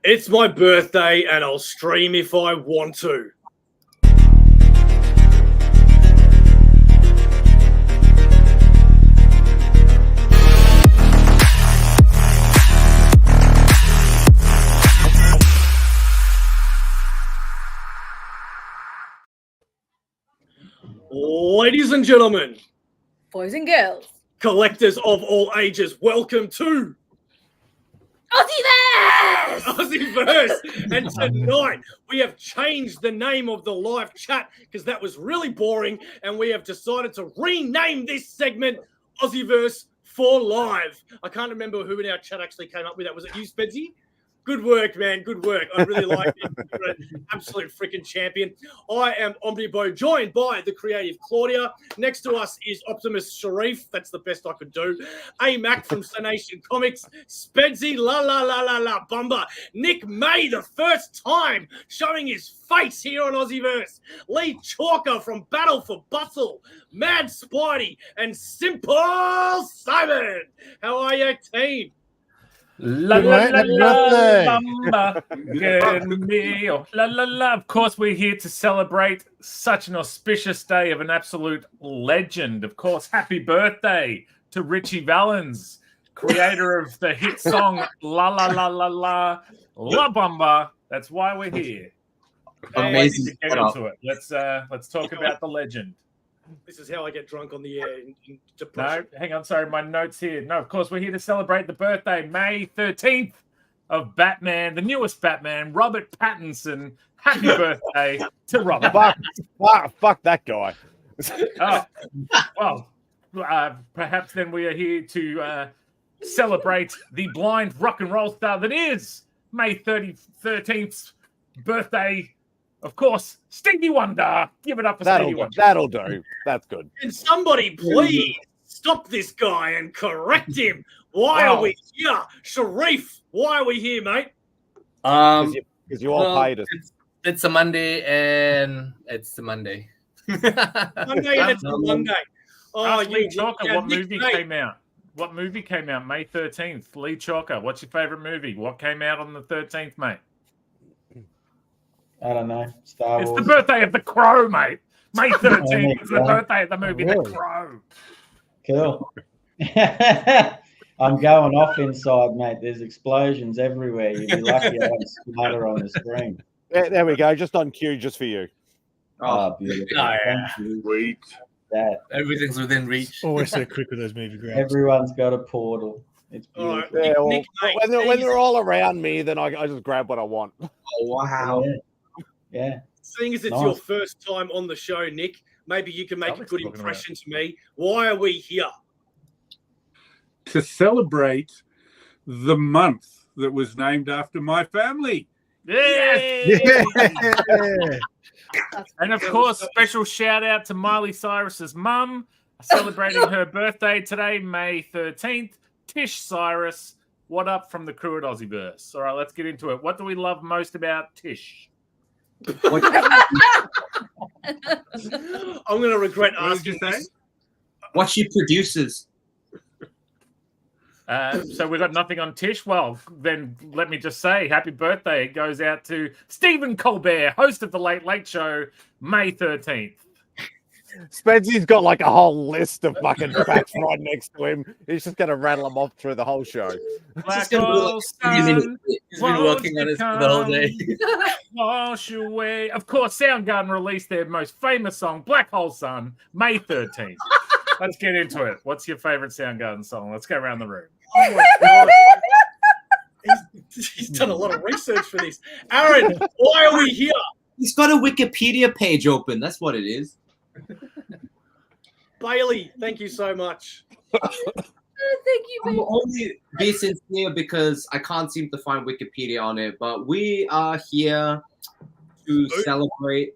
It's my birthday and I'll stream if I want to. Ladies and gentlemen, boys and girls, collectors of all ages, welcome to Aussieverse! And tonight we have changed the name of the live chat because that was really boring, and we have decided to rename this segment Aussieverse for Live. I can't remember who in our chat actually came up with that. Was it you, Spedsy? Good work, man. Good work. I really like it. You're an absolute freaking champion. I am OmniBeau, joined by the creative Claudia. Next to us is Optimus Sharif. That's the best I could do. Mac from Cynation Comics. Spedsy, la bumba. Nick May, the first time showing his face here on Aussieverse. Lee Chalker from Battle for Bustle. MadSpidey and Simple Simon. How are you, team? La. Of course, we're here to celebrate such an auspicious day of an absolute legend. Of course, happy birthday to Richie Valens, creator of the hit song La Bamba. That's why we're here. Amazing. To get into it. Let's talk about the legend. This is how I get drunk on the air. No, hang on. Sorry, my notes here. No, of course, we're here to celebrate the birthday, May 13th, of Batman, the newest Batman, Robert Pattinson. Happy birthday to Robert. Fuck that guy. Oh, well, perhaps then we are here to celebrate the blind rock and roll star that is May 13th's birthday. Of course, Stevie Wonder. Give it up for Stevie Wonder. That'll do. That's good. Can somebody please stop this guy and correct him? Why are we here? Sharif, why are we here, mate? Because you all paid us. It's a Monday and it's a Monday. Monday and it's a Monday. Oh, Lee Chalker, what movie came out? What movie came out May 13th? Lee Chalker, what's your favorite movie? What came out on the 13th, mate? I don't know. Star Wars. It's the birthday of The Crow, mate. May 13th is the birthday of the movie The Crow. Cool. I'm going off inside, mate. There's explosions everywhere. You'd be lucky I don't splatter on the screen. There we go. Just on cue, just for you. Oh, beautiful. Oh, yeah. Sweet. That. Everything's within reach. Always so quick with those movie grabs. Everyone's got a portal. It's beautiful. Right. Yeah, well, Nick, when they're all around me, then I just grab what I want. Oh, wow. Yeah. Seeing as it's your first time on the show, Nick, maybe you can make a good impression to me. Why are we here? To celebrate the month that was named after my family. Yes! Yeah. And of course, special shout out to Miley Cyrus's mum, celebrating her birthday today, May 13th. Tish Cyrus, what up from the crew at Aussieverse? All right, let's get into it. What do we love most about Tish? I'm going to regret asking this. What she produces. So we've got nothing on Tish. Well, then let me just say happy birthday. It goes out to Stephen Colbert, host of The Late Late Show, May 13th. Spedsy's got like a whole list of fucking facts right next to him. He's just going to rattle them off through the whole show. Black hole sun, He's been working on this for the whole day. Wash away. Of course, Soundgarden released their most famous song, Black Hole Sun, May 13th. Let's get into it. What's your favorite Soundgarden song? Let's go around the room. Oh my God. He's done a lot of research for this. Aaron, why are we here? He's got a Wikipedia page open. That's what it is. Bailey, thank you so much. Thank you, I'm baby. only be sincere because I can't seem to find Wikipedia on it, but we are here to celebrate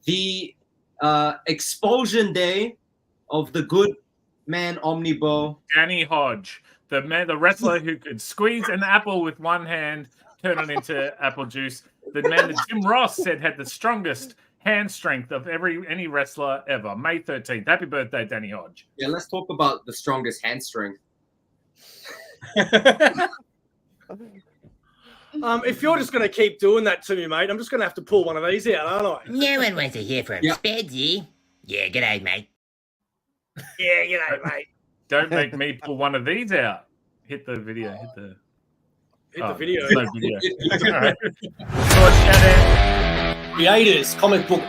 the expulsion day of the good man OmniBeau. Danny Hodge, the wrestler who could squeeze an apple with one hand, turn it into apple juice. The man that Jim Ross said had the strongest hand strength of any wrestler ever. May 13th. Happy birthday, Danny Hodge. Yeah, let's talk about the strongest hand strength. If you're just going to keep doing that to me, mate, I'm just going to have to pull one of these out, aren't I? No one wants to hear from Yeah. Spedsy. Yeah, g'day, mate. Yeah, you know, mate. Don't make me pull one of these out. Hit the video. Hit the video. there's no video. All right. Short shout out. Creators, comic book.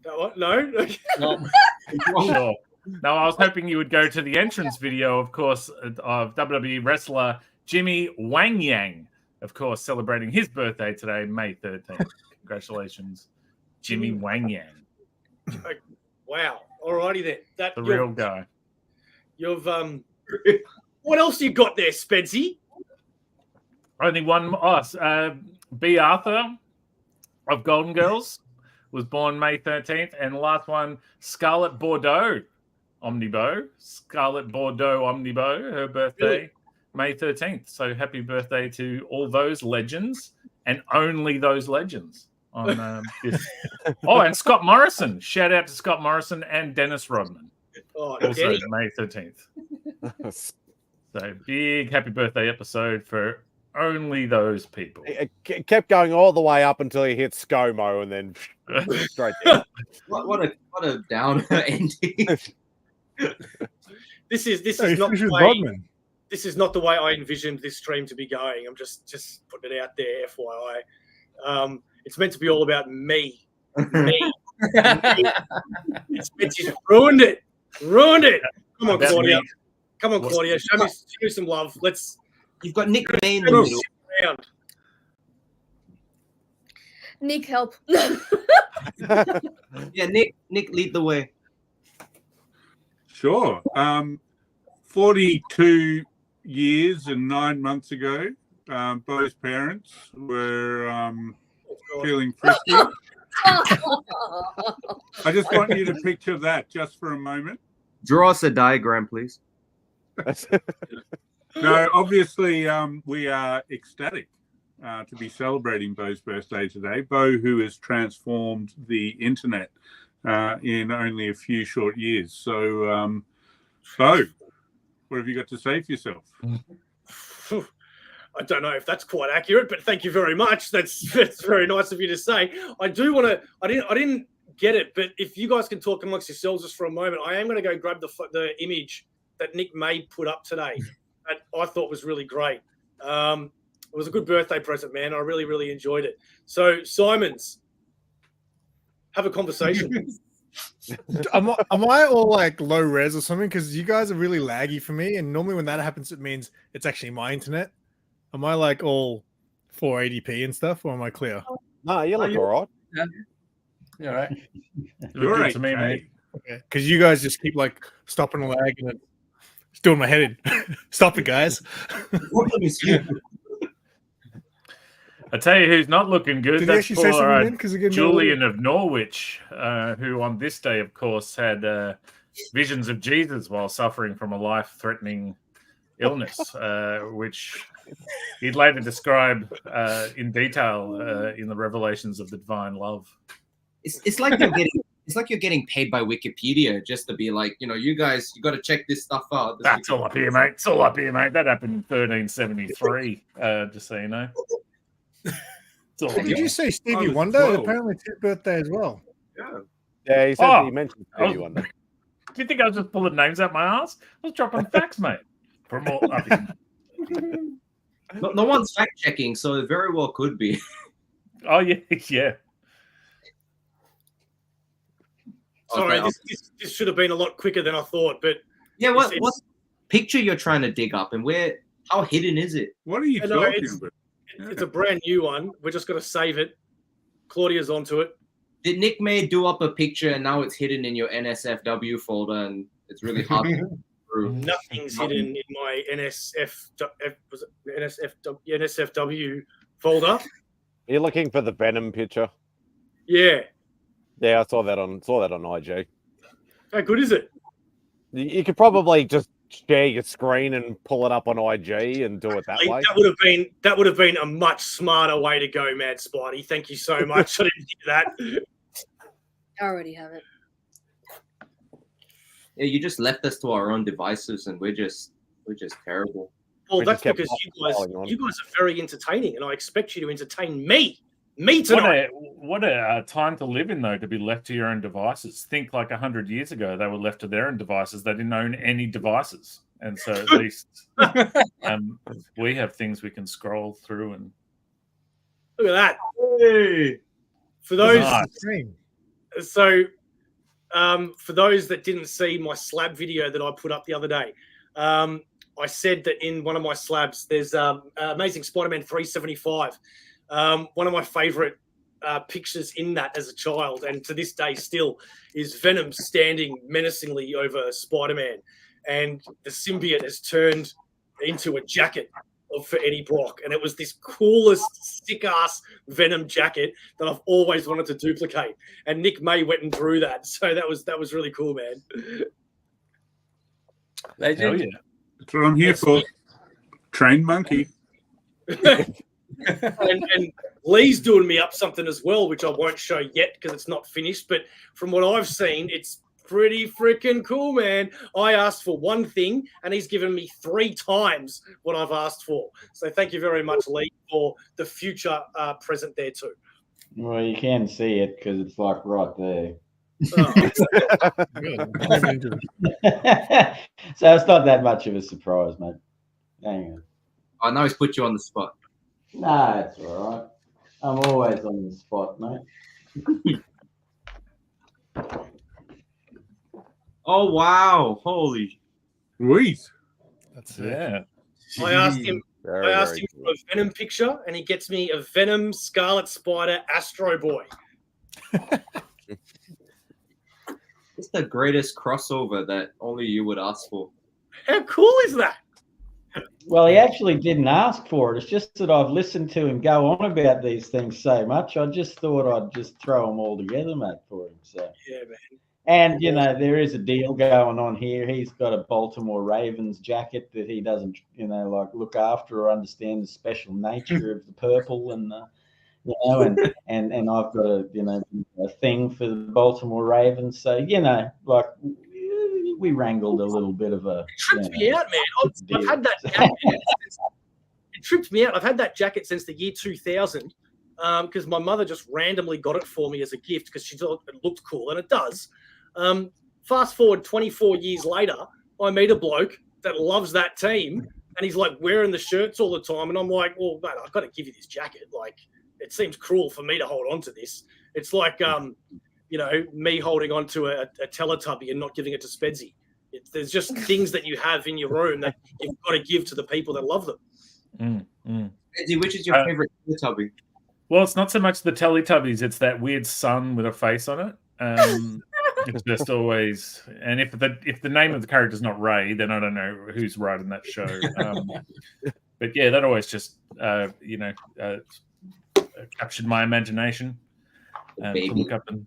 What? No? Sure. No, I was hoping you would go to the entrance video, of course, of WWE wrestler Jimmy Wang Yang, of course, celebrating his birthday today, May 13th. Congratulations, Jimmy Wang Yang. Wow. Alrighty then. The real guy. You've what else you got there, Spedsy? Only one. B. Arthur of Golden Girls was born May 13th, and the last one, Scarlett Bordeaux, OmniBeau. Scarlett Bordeaux, OmniBeau, her birthday, May 13th. So happy birthday to all those legends, and only those legends on this. Oh, and Scott Morrison. Shout out to Scott Morrison and Dennis Rodman. Oh, Also Denny. May 13th. So big happy birthday episode for only those people. It kept going all the way up until he hit ScoMo and then straight down. What a downer ending. This is Hey, not finish the with way, Rodman. this is not the way I envisioned this stream to be going. I'm just putting it out there, FYI. It's meant to be all about me. Me. It's ruined it. Ruined it. Come on, About Claudia. me. Come on, Claudia. Show me some love. Let's You've got Nick May in the middle. sit around. Nick, help. Yeah, Nick, lead the way. Sure. 42 years and 9 months ago, both parents were feeling frisky. I just want you to picture that just for a moment. Draw us a diagram, please. No, obviously, we are ecstatic to be celebrating Beau's birthday today. Beau, who has transformed the internet in only a few short years. So, Beau, what have you got to say for yourself? I don't know if that's quite accurate, but thank you very much. That's very nice of you to say. I do want to. I didn't get it, but if you guys can talk amongst yourselves just for a moment, I am going to go grab the image that Nick May put up today. That I thought was really great. It was a good birthday present, man. I really, really enjoyed it. So, Simons, have a conversation. Am I all like low res or something? Because you guys are really laggy for me, and normally when that happens, it means it's actually my internet. Am I like all 480p and stuff, or am I clear? No, you look all right. All right. You're right, to me, mate. Because you guys just keep like stopping the lag and it's doing my head in. Stop it, guys. I tell you who's not looking good. Did he That's actually say poor, something then? Because again, Julian of Norwich, who on this day, of course, had visions of Jesus while suffering from a life-threatening illness, which he'd later describe in detail in the revelations of the divine love. It's like you're getting. It's like you're getting paid by Wikipedia just to be like, you guys, you got to check this stuff out. That's all up here, mate. It's all up here, mate. That happened in 1373, just so you know. Did you say Stevie I was Wonder? 12. Apparently it's his birthday as well. Yeah, he said Oh. he mentioned Stevie Wonder. Do you think I was just pulling names out my ass? I was dropping facts, mate. From all up here. No one's fact checking, so it very well could be. Oh, yeah, yeah. Sorry, Okay. this should have been a lot quicker than I thought, but Yeah, It's- what picture you're trying to dig up, and how hidden is it? What are you No, talking it's- about? it's a brand new one. We're just going to save it. Claudia's onto it. Did Nick May do up a picture and now it's hidden in your NSFW folder and it's really hard to go through? Nothing's hidden in my NSFW folder. You're looking for the Venom picture. Yeah. Yeah, I saw that on IG. How good is it? You could probably just share your screen and pull it up on IG and do it that way. That would have been a much smarter way to go, MadSpidey. Thank you so much. I didn't do that. I already have it. Yeah, you just left us to our own devices and we're just terrible. Well, We that's just kept because piling on. you guys are very entertaining, and I expect you to entertain me tonight. What a time to live in, though, to be left to your own devices. Think like 100 years ago, they were left to their own devices. They didn't own any devices. And so at least we have things we can scroll through. And Look at that. Hey. For those, Nice. so for those that didn't see my slab video that I put up the other day, I said that in one of my slabs, there's Amazing Spider-Man 375. One of my favorite pictures in that as a child, and to this day still, is Venom standing menacingly over Spider-Man, and the symbiote has turned into a jacket for Eddie Brock, and it was this coolest sick-ass Venom jacket that I've always wanted to duplicate, and Nick May went and drew that, so that was really cool, man. Hell yeah. That's what I'm here for. Trained monkey. and Lee's doing me up something as well, which I won't show yet because it's not finished. But from what I've seen, it's pretty freaking cool, man. I asked for one thing, and he's given me 3 times what I've asked for. So thank you very much, Lee, for the future present there too. Well, you can see it because it's like right there. Oh. So it's not that much of a surprise, mate. Hang on. I know he's put you on the spot. Nah, it's all right. I'm always on the spot, mate. Oh wow! Holy. Sweet. That's Yeah. I asked him for Very a Venom picture, and he gets me a Venom Scarlet Spider Astro Boy. It's the greatest crossover that only you would ask for. How cool is that? Well, he actually didn't ask for it. It's just that I've listened to him go on about these things so much. I just thought I'd just throw them all together, mate, for him. So. Yeah, man. And, you know, there is a deal going on here. He's got a Baltimore Ravens jacket that he doesn't, you know, like look after or understand the special nature of the purple. And, you know, and I've got a, you know, a thing for the Baltimore Ravens. So, you know, like we wrangled a little bit of a. It tripped me out, man. I've had that jacket. It tripped me out. I've had that jacket since the year 2000 because my mother just randomly got it for me as a gift because she thought it looked cool, and it does. Fast forward 24 years later, I meet a bloke that loves that team, and he's like wearing the shirts all the time, and I'm like, well, mate, I've got to give you this jacket. Like, it seems cruel for me to hold on to this. It's like, you know, me holding on to a Teletubby and not giving it to Spedsy. There's just things that you have in your room that you've got to give to the people that love them. Spedsy, which is your favorite Teletubby? Well, it's not so much the Teletubbies; it's that weird sun with a face on it. It's just always, and if the name of the character is not Ray, then I don't know who's writing that show. But yeah, that always just you know captured my imagination. To look up and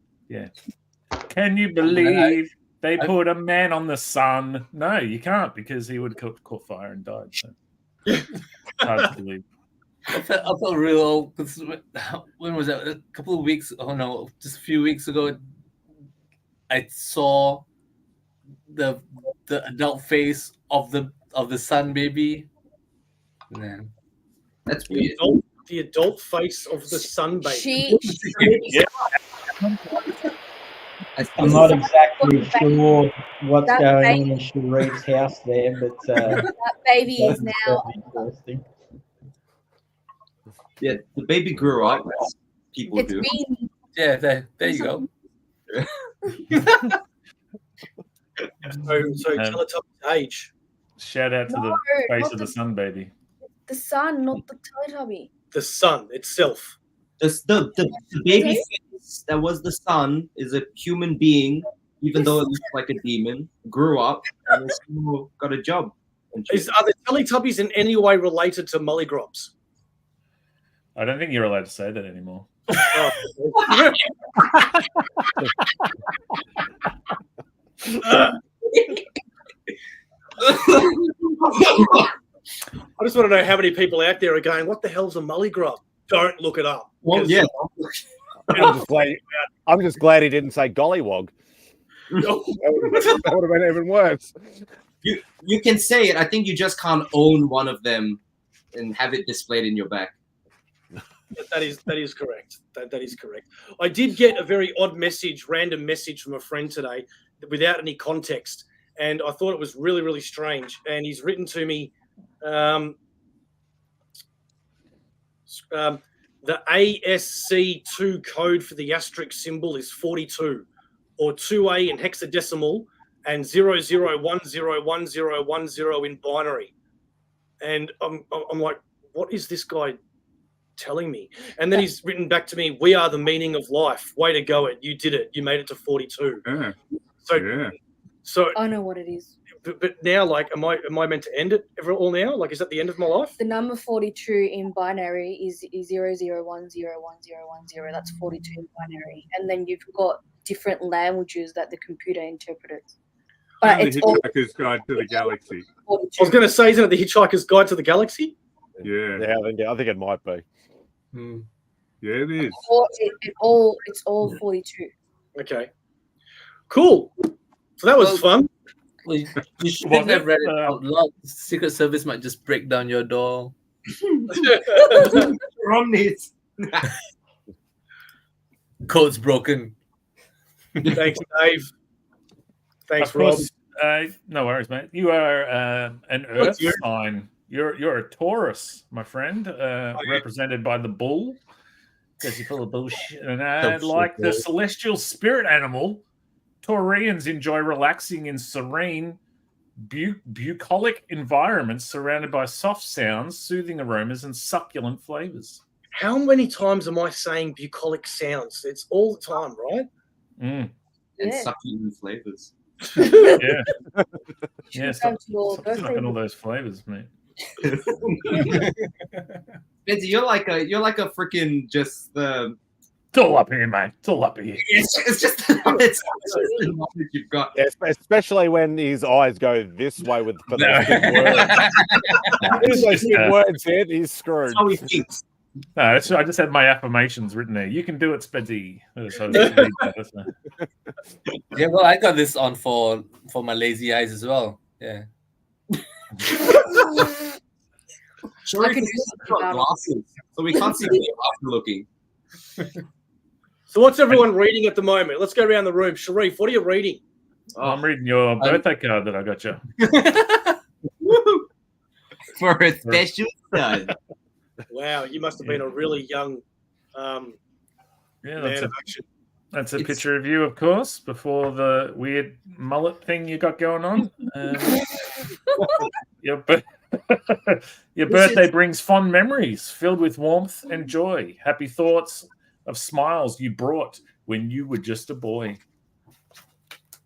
can you believe they put a man on the sun? No, you can't, because he would have caught fire and died. So. It's hard to believe. I felt real old because when was that? A couple of weeks? Oh no, just a few weeks ago, I saw the adult face of the sun baby. Man, that's weird. The adult face of the sun baby. I'm not exactly sure what's going on in Sharif's house there, but that baby is now. Interesting. Yeah, the baby grew up. People It's do. been. Yeah, there you go. So Teletubby's age. Shout out to the face of the sun baby. The sun, not the Teletubby. The sun itself. The baby face that was the sun is a human being, even though it looks like a demon. Grew up and still got a job. Are the Teletubbies in any way related to mollygrobs? I don't think you're allowed to say that anymore. Oh. I just want to know how many people out there are going, what the hell's a mollygrub? Don't look it up. Well, yeah. I'm just glad he didn't say gollywog. That would have been even worse. You can say it. I think you just can't own one of them and have it displayed in your back. That is correct. That is correct. I did get a very odd message, random message from a friend today, without any context, and I thought it was really, really strange. And he's written to me, the ASC2 code for the asterisk symbol is 42, or 2A in hexadecimal, and 00101010 in binary. And I'm like, what is this guy telling me? And then he's written back to me, "We are the meaning of life. Way to go! You did it. You made it to 42." Yeah. So I know what it is. But now, like, am I meant to end it all now? Like, is that the end of my life? The number 42 in binary is 00101010. That's 42 in binary, and then you've got different languages that the computer interprets. But And it's the all Hitchhiker's Guide to the Galaxy. 42. I was going to say, isn't it the Hitchhiker's Guide to the Galaxy? Yeah. I think it might be. Yeah, it is. It's all 42. Okay. Cool. So that was fun. Well, you shouldn't have read it out loud. Secret Service might just break down your door. Romneys. Code's broken. Thanks, Dave. Thanks, Of Rob. course, no worries, mate. You are an Earth you? sign. You're a Taurus, my friend, represented by the bull, because you're full of bullshit. And like the celestial spirit animal, Taurians enjoy relaxing in serene, bucolic environments surrounded by soft sounds, soothing aromas, and succulent flavors. How many times am I saying bucolic sounds? It's all the time, right? Mm. And Yeah. succulent flavors. Yeah. Yeah, Come to your stop birthday. sucking all those flavors, mate. Spedsy, you're like a freaking just the. It's all up here, mate. It's all up here. It's just the knowledge you've got. Yeah, especially when his eyes go this way with for those big words. As those big words hit, he's screwed. That's how he thinks. No, I just had my affirmations written there. You can do it, Spedsy. Yeah, well, I got this on for my lazy eyes as well. Yeah. Sharif can has do got something about it. glasses, so we can't see where you're after looking. So what's everyone reading at the moment? Let's go around the room. Sharif, what are you reading? I'm reading your birthday card that I got you. For a special son. Wow, you must have been a really young Yeah, man that's of action. That's a picture of you, of course, before the weird mullet thing you got going on. Your birthday brings fond memories filled with warmth and joy. Happy thoughts of smiles you brought when you were just a boy.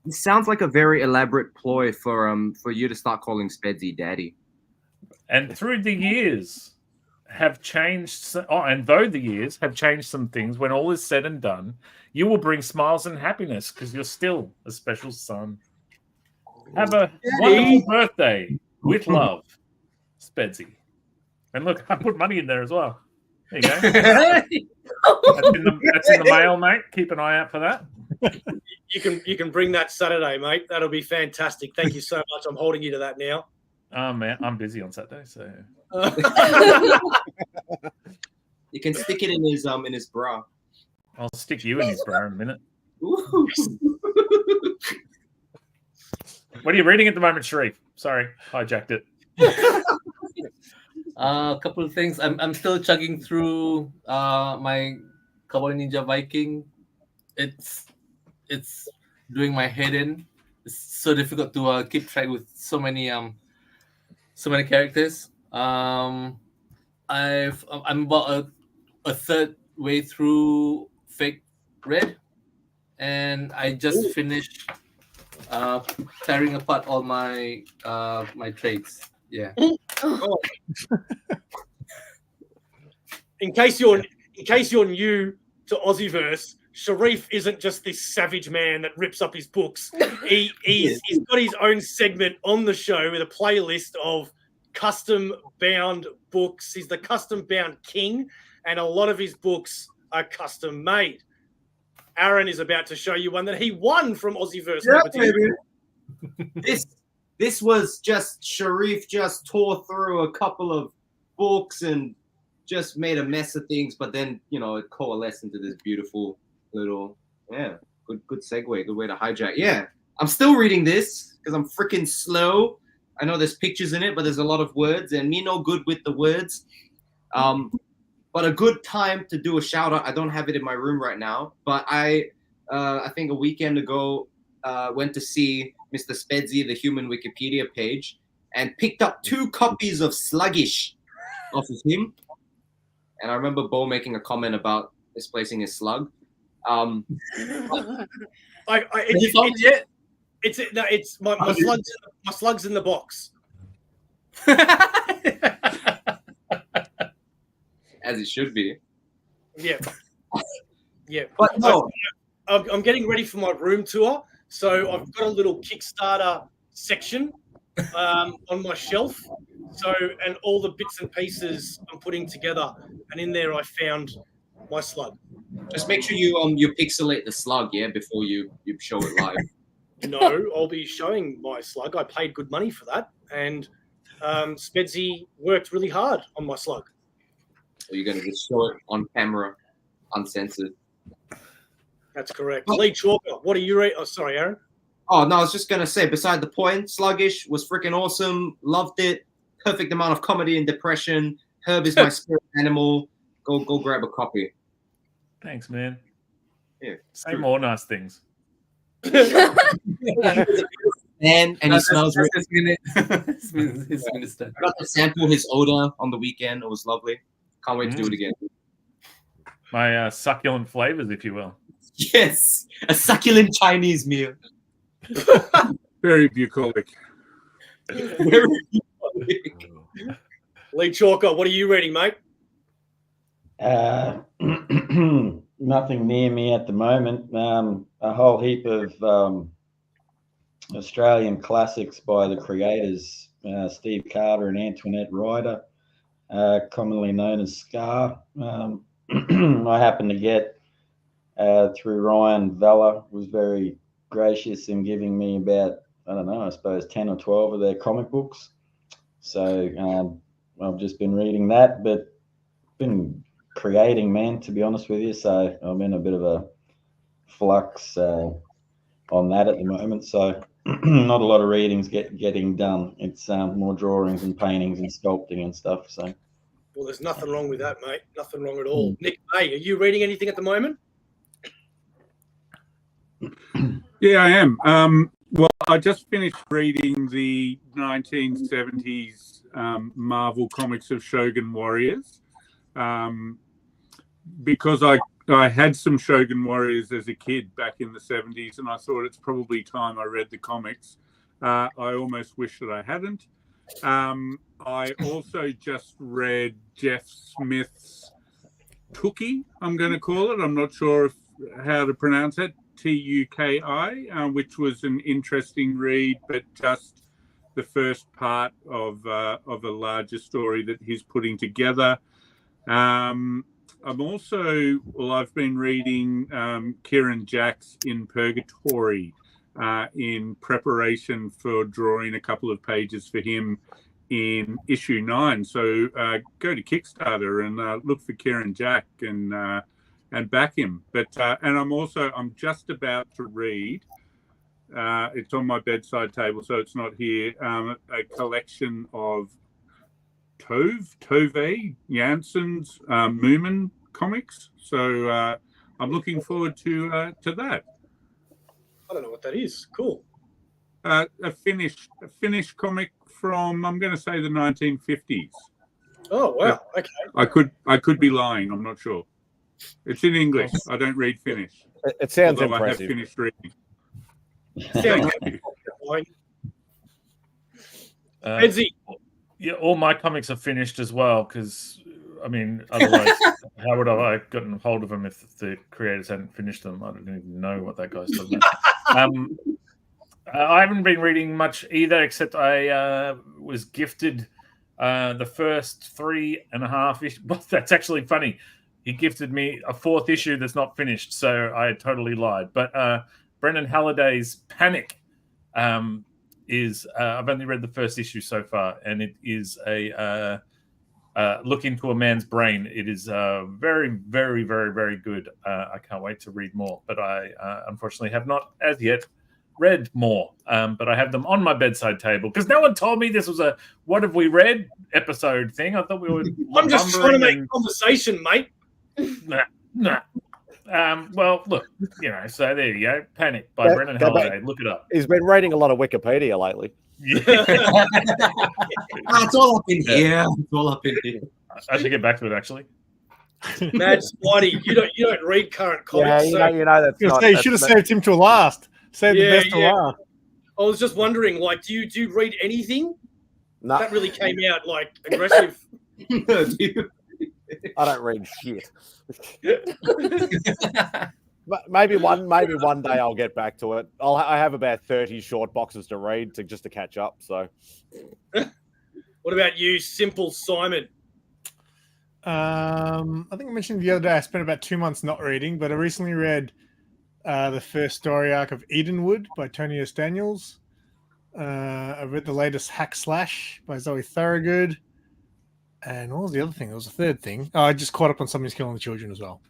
It sounds like a very elaborate ploy for you to start calling Spedsy daddy. And through the years have changed, and though the years have changed some things, when all is said and done, you will bring smiles and happiness because you're still a special son. Have a wonderful birthday with love, Spedsy. And look, I put money in there as well. There you go. That's in the mail, mate. Keep an eye out for that. You can bring that Saturday, mate. That'll be fantastic. Thank you so much. I'm holding you to that now. Oh man, I'm busy on Saturday, so You can stick it in his bra. I'll stick you in his bra in a minute. Ooh. What are you reading at the moment, Sharif? Sorry, hijacked it. A couple of things. I'm still chugging through my Cowboy Ninja Viking. It's doing my head in. It's so difficult to keep track with so many characters. I'm about a third way through Fake Red, and I just finished tearing apart all my my traits. Yeah. Oh. In case you're new to Aussieverse, Sharif isn't just this savage man that rips up his books. He's got his own segment on the show with a playlist of custom bound books. He's the custom bound king, and a lot of his books are custom made. Aaron is about to show you one that he won from Aussieverse. Yeah, baby. This was just Sharif just tore through a couple of books and just made a mess of things, but then it coalesced into this beautiful little good segue, good way to hijack. Yeah, I'm still reading this because I'm freaking slow. I know there's pictures in it, but there's a lot of words, and me no good with the words. But a good time to do a shout out. I don't have it in my room right now, but I think a weekend ago went to see Mr. Spedsy, the Human Wikipedia page, and picked up 2 copies of Sluggish off of him. And I remember Bo making a comment about misplacing his slug. It's my slug's in the box. As it should be. Yeah. Yeah. But no. I'm getting ready for my room tour. So I've got a little Kickstarter section on my shelf. So, and all the bits and pieces I'm putting together. And in there I found my slug. Just make sure you pixelate the slug, before you show it live. No, I'll be showing my slug. I paid good money for that. And Spedsy worked really hard on my slug. So you're going to just show it on camera, uncensored. That's correct. Lee Chalker, what are you reading? Oh, sorry, Aaron. Oh, no, I was just going to say, beside the point, Sluggish was freaking awesome. Loved it. Perfect amount of comedy and depression. Herb is my spirit animal. Go grab a copy. Thanks, man. Yeah. Say more nice things. And he smells really good. I got to sample his odor on the weekend. It was lovely. Can't wait to do it again. My succulent flavors, if you will. Yes, a succulent Chinese meal. Very bucolic. Very bucolic. Lee Chalker, what are you reading, mate? Nothing near me at the moment. A whole heap of Australian classics by the creators, Steve Carter and Antoinette Ryder, commonly known as Scar. I happened to get through Ryan Vella, was very gracious in giving me about, I suppose 10 or 12 of their comic books. So I've just been reading that, but been creating, man, to be honest with you. So I'm in a bit of a flux on that at the moment. So not a lot of readings getting done. It's more drawings and paintings and sculpting and stuff. So. Well, there's nothing wrong with that, mate. Nothing wrong at all. Nick, hey, are you reading anything at the moment? Yeah, I am. Well, I just finished reading the 1970s Marvel comics of Shogun Warriors because I had some Shogun Warriors as a kid back in the 70s, and I thought it's probably time I read the comics. I almost wish that I hadn't. I also just read Jeff Smith's Tuki, I'm going to call it. I'm not sure how to pronounce it. Tuki, which was an interesting read, but just the first part of a larger story that he's putting together. I've been reading Kieran Jack's In Purgatory in preparation for drawing a couple of pages for him in issue 9. So go to Kickstarter and look for Kieran Jack and back him. But and I'm just about to read. It's on my bedside table, so it's not here. A collection of Tove Janssen's Moomin comics. So I'm looking forward to that. I don't know what that is. Cool. A Finnish comic from, I'm going to say, the 1950s. Oh wow! Okay. I could be lying. I'm not sure. It's in English. I don't read Finnish. It sounds although impressive. I have finished reading. Spedsy. Yeah, all my comics are finished as well because, I mean, otherwise, how would I have gotten hold of them if the creators hadn't finished them? I don't even know what that guy's talking about. I haven't been reading much either, except I was gifted the first 3.5 issues. Well, that's actually funny. He gifted me a 4th issue that's not finished, so I totally lied. But Brendan Halliday's Panic is I've only read the first issue so far, and it is a look into a man's brain. It is very, very, very, very good. I can't wait to read more, but I unfortunately have not as yet read more. But I have them on my bedside table because no one told me this was a "What have we read?" episode thing. I thought we were. I'm just trying to make conversation, mate. Nah. Well, look, so there you go. Panic by Brendan Halliday. Look it up. He's been reading a lot of Wikipedia lately. It's all up in here. It's all up in here. I should get back to it, actually. MadSpidey, you don't read current comics. Yeah, that's not. You should have saved him till last. Save the best till last. I was just wondering, do you read anything? No. That really came out aggressive. I don't read shit. Maybe one day I'll get back to it. I have about 30 short boxes to read to catch up. So, what about you, Simple Simon? I think I mentioned the other day I spent about 2 months not reading, but I recently read the first story arc of Edenwood by Tony S. Daniels. I read the latest Hack Slash by Zoe Thorogood. And what was the other thing? There was a third thing. Oh, I just caught up on Somebody's Killing the Children as well.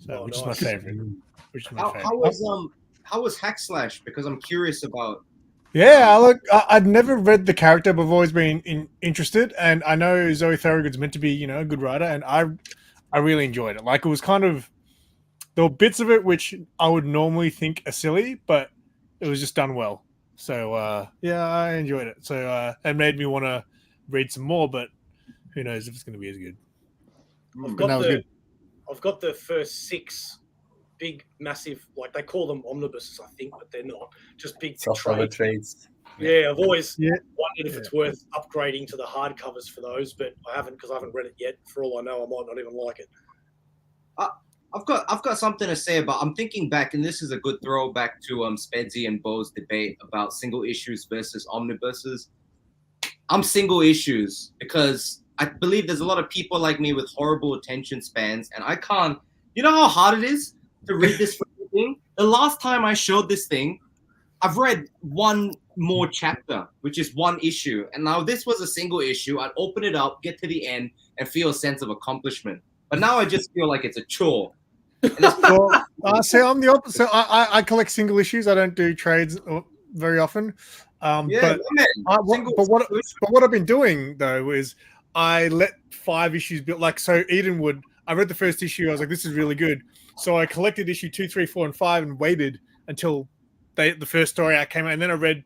So, which is my favorite. How was Hack Slash? Because I'm curious about. Yeah, I'd never read the character, but I've always been interested, and I know Zoe Thorogood's meant to be, a good writer, and I really enjoyed it. It was kind of, there were bits of it which I would normally think are silly, but it was just done well. So I enjoyed it. So it made me want to read some more, but who knows if it's going to be as good. I've got the first 6 big, massive, they call them omnibuses, I think, but they're not. Just big trades. Yeah, I've always wondered if it's worth upgrading to the hardcovers for those, but I haven't because I haven't read it yet. For all I know, I might not even like it. I've got something to say about. I'm thinking back, and this is a good throwback to Spedsy and Beau's debate about single issues versus omnibuses. I'm single issues because I believe there's a lot of people like me with horrible attention spans, and I can't. You know how hard it is to read this thing? The last time I showed this thing, I've read one more chapter, which is one issue. And now this was a single issue. I'd open it up, get to the end, and feel a sense of accomplishment. But now I just feel like it's a chore. So I'm the opposite. I collect single issues. I don't do trades very often. But what I've been doing, though, is I let 5 issues build. So Edenwood, I read the first issue. I was like, this is really good. So I collected issue 2, 3, 4, and 5 and waited until the first story out came out. And then I read.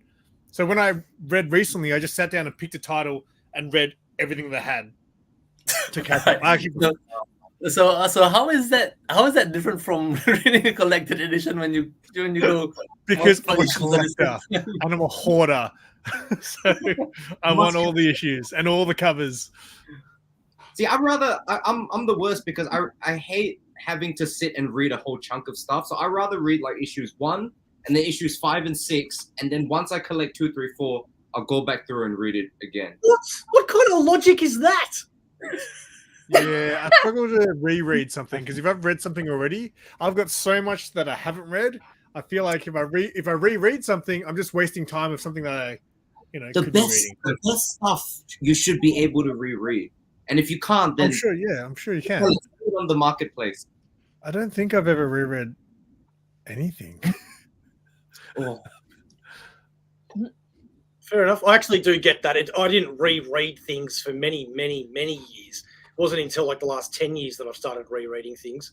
So when I read recently, I just sat down and picked a title and read everything they had to catch up. So how is that different from reading a collected edition when you go? Because I'm a collector and I'm a hoarder. So I want all the issues and all the covers. See, I'm the worst because I hate having to sit and read a whole chunk of stuff. So I rather read issues 1 and then issues 5 and 6, and then once I collect 2, 3, 4, I'll go back through and read it again. What kind of logic is that? Yeah, I struggle to reread something because if I've read something already, I've got so much that I haven't read. I feel like if I reread something, I'm just wasting time of something that I, the best stuff you should be able to reread. And if you can't, then I'm sure you can. It's on the marketplace. I don't think I've ever reread anything. Fair enough. I actually do get that. I didn't reread things for many, many, many years. It wasn't until the last 10 years that I've started rereading things.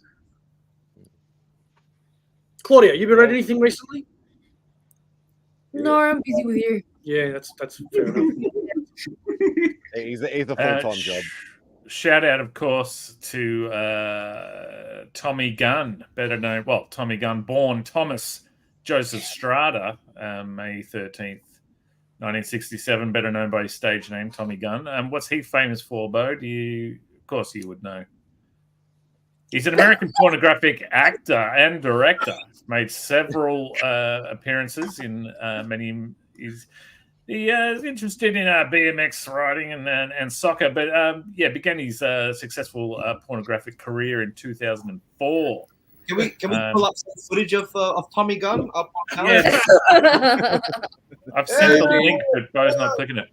Claudia, you been read anything recently? No, I'm busy with you. Yeah, that's fair enough. He's a full-time job. Shout out, of course, to Tommy Gunn, better known, Tommy Gunn, born Thomas Joseph Strata, May 13th, 1967, better known by his stage name, Tommy Gunn. What's he famous for, Beau? Of course you would know. He's an American pornographic actor and director. He's made several appearances in many. He's interested in BMX riding and soccer, but began his successful pornographic career in 2004. Can we pull up some footage of Tommy Gunn up on camera? Yeah. I've sent the link, but Bo's not clicking it.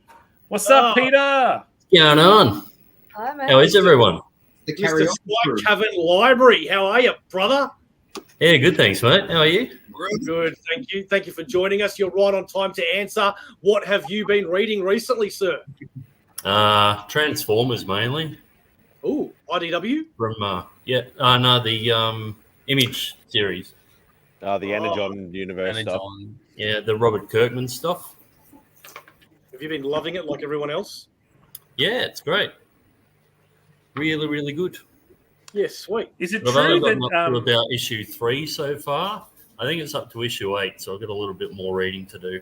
What's up, Peter? What's going on? Hi, man. How is everyone? The Mr. Spike Cavern Library. How are you, brother? Yeah, good, thanks, mate. How are you? Good, thank you. Thank you for joining us. You're right on time to answer. What have you been reading recently, sir? Transformers mainly. Ooh, IDW? From the Image series. The Energon universe stuff. Yeah, the Robert Kirkman stuff. Have you been loving it like everyone else? Yeah, it's great. Really, really good. Yeah, sweet. Is it I've true only gotten that up to about issue 3 so far. I think it's up to issue 8, so I've got a little bit more reading to do.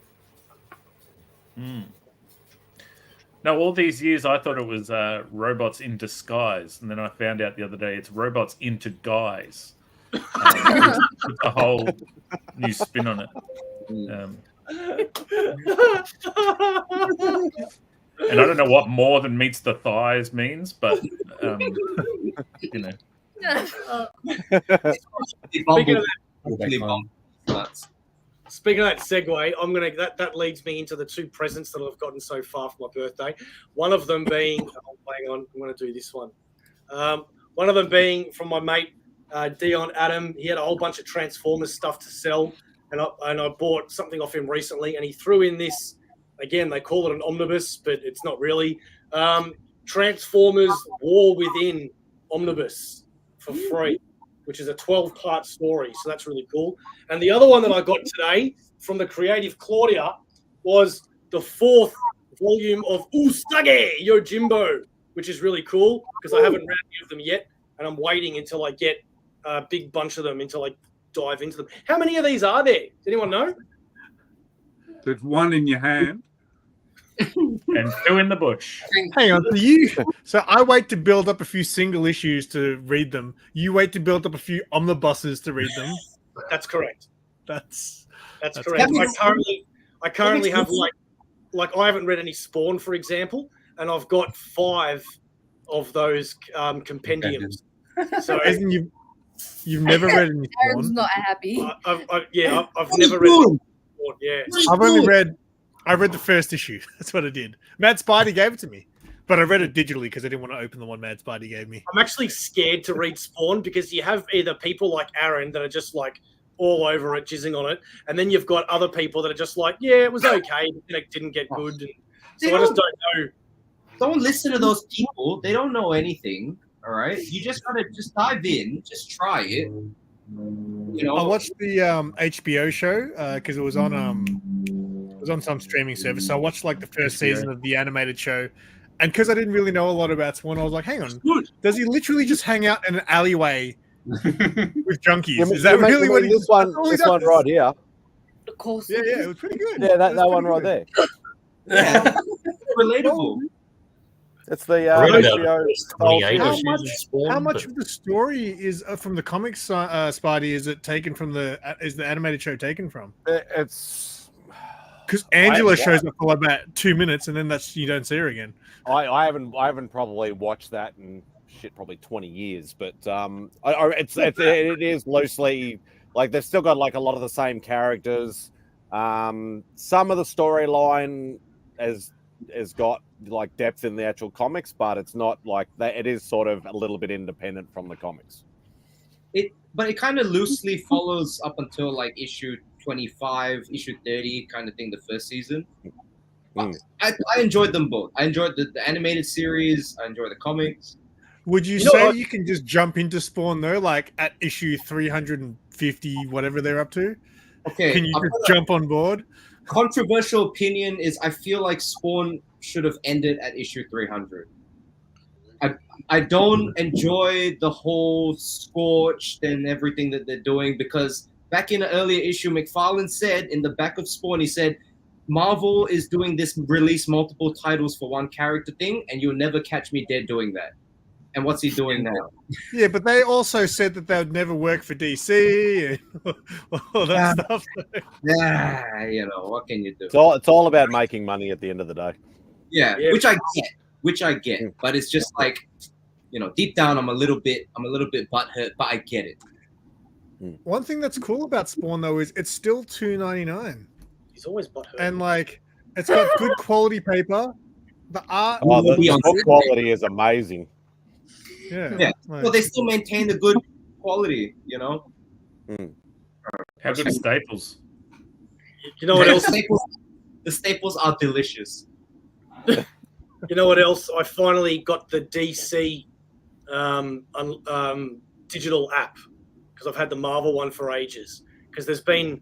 No, all these years I thought it was robots in disguise, and then I found out the other day it's robots into guys. It's a whole new spin on it. And I don't know what more than meets the thighs means, but you know. Speaking of that segue, that leads me into the 2 presents that I've gotten so far for my birthday. One of them being, hang on, I'm going to do this one. One of them being from my mate Dion Adam. He had a whole bunch of Transformers stuff to sell, and I bought something off him recently, and he threw in this. Again, they call it an omnibus, but it's not really. Transformers War Within omnibus for free, which is a 12-part story. So that's really cool. And the other one that I got today from the creative Claudia was the 4th volume of Usage Yojimbo, which is really cool because I haven't read any of them yet. And I'm waiting until I get a big bunch of them until I dive into them. How many of these are there? Does anyone know? There's one in your hand. And 2 in the bush. Hang on, so I wait to build up a few single issues to read them. You wait to build up a few omnibuses to read them. That's correct. That's correct. I currently have like I haven't read any Spawn, for example, and I've got 5 of those compendiums. So you've never read any Aaron's Spawn? not happy. I've never read Spawn. Yeah, I read the first issue. That's what I did. MadSpidey gave it to me, but I read it digitally because I didn't want to open the one MadSpidey gave me. I'm actually scared to read Spawn because you have either people like Aaron that are just like all over it, jizzing on it, and then you've got other people that are just like, yeah, it was okay, but it didn't get good. And so I just don't know. Don't listen to those people. They don't know anything. All right, you just gotta dive in, just try it. You know, I watched the HBO show because it was on some streaming service. So I watched like the first season of the animated show, and because I didn't really know a lot about Spawn, I was like, "Hang on, does he literally just hang out in an alleyway with junkies? Is that really what he this one right here? Of course. Yeah, it was pretty good. Yeah, that one right there. Yeah, relatable. It's the HBO. How much of the story is from the comics, Spidey? Is it taken from is the animated show taken from? It's because Angela shows up for about 2 minutes, and then you don't see her again. I haven't probably watched that in probably 20 years, but it is loosely like they've still got like a lot of the same characters. Some of the storyline has got like depth in the actual comics, but it's not like that. It is sort of a little bit independent from the comics. But it kind of loosely follows up until like issue 25, issue 30 kind of thing, the first season. I enjoyed them both. I enjoyed the animated series. I enjoyed the comics. Would you say you can just jump into Spawn though, like at issue 350, whatever they're up to? Okay, can you just jump on board? Controversial opinion is I feel like Spawn should have ended at issue 300. I don't enjoy the whole Scorched and everything that they're doing because back in an earlier issue, McFarlane said in the back of Spawn, he said, Marvel is doing this release multiple titles for one character thing, and you'll never catch me dead doing that. And what's he doing now? Yeah, but they also said that they would never work for DC and all that stuff. Yeah, you know, what can you do? It's all about making money at the end of the day. Yeah, which I get. But it's just like, you know, deep down I'm a little bit butthurt, but I get it. One thing that's cool about Spawn though is it's still $2.99. He's always butthurt. and like it's got good quality paper. The art, Oh, the Beyond book quality is amazing. yeah. Yeah. like- Well, they still maintain the good quality, you know. How good Staples? You know what else? The staples are delicious. You know what else? I finally got the DC digital app because I've had the Marvel one for ages. Because there's been,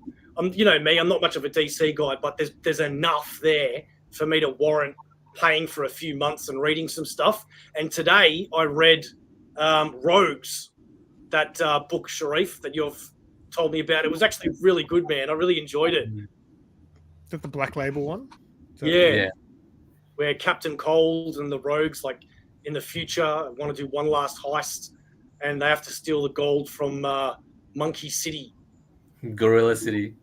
you know me, I'm not much of a DC guy, but there's enough there for me to warrant paying for a few months and reading some stuff. And today I read Rogues, that book, Sharif, that you've told me about. It was actually really good, man. I really enjoyed it. Is that the Black Label one? Yeah. Where Captain Cold and the Rogues, like in the future, want to do one last heist, and they have to steal the gold from Monkey City. Gorilla City.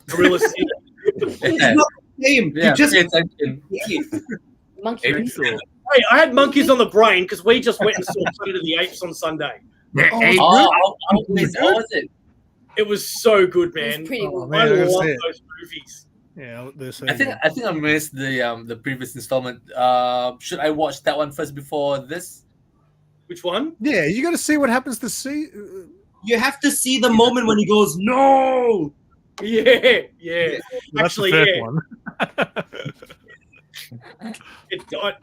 Gorilla City. It's not the same. Yeah, You just pay attention. Monkey. Hey, I had monkeys on the brain because we just went and saw Planet of the Apes on Sunday. How was it? It was so good, man. It was pretty good. man, I I gotta love see it. those movies. Yeah, there's I think I missed the previous installment. Should I watch that one first before this? Which one? Yeah, you got to see what happens to see. You have to see the moment when he goes, no. Yeah. That's Actually, the first yeah. one.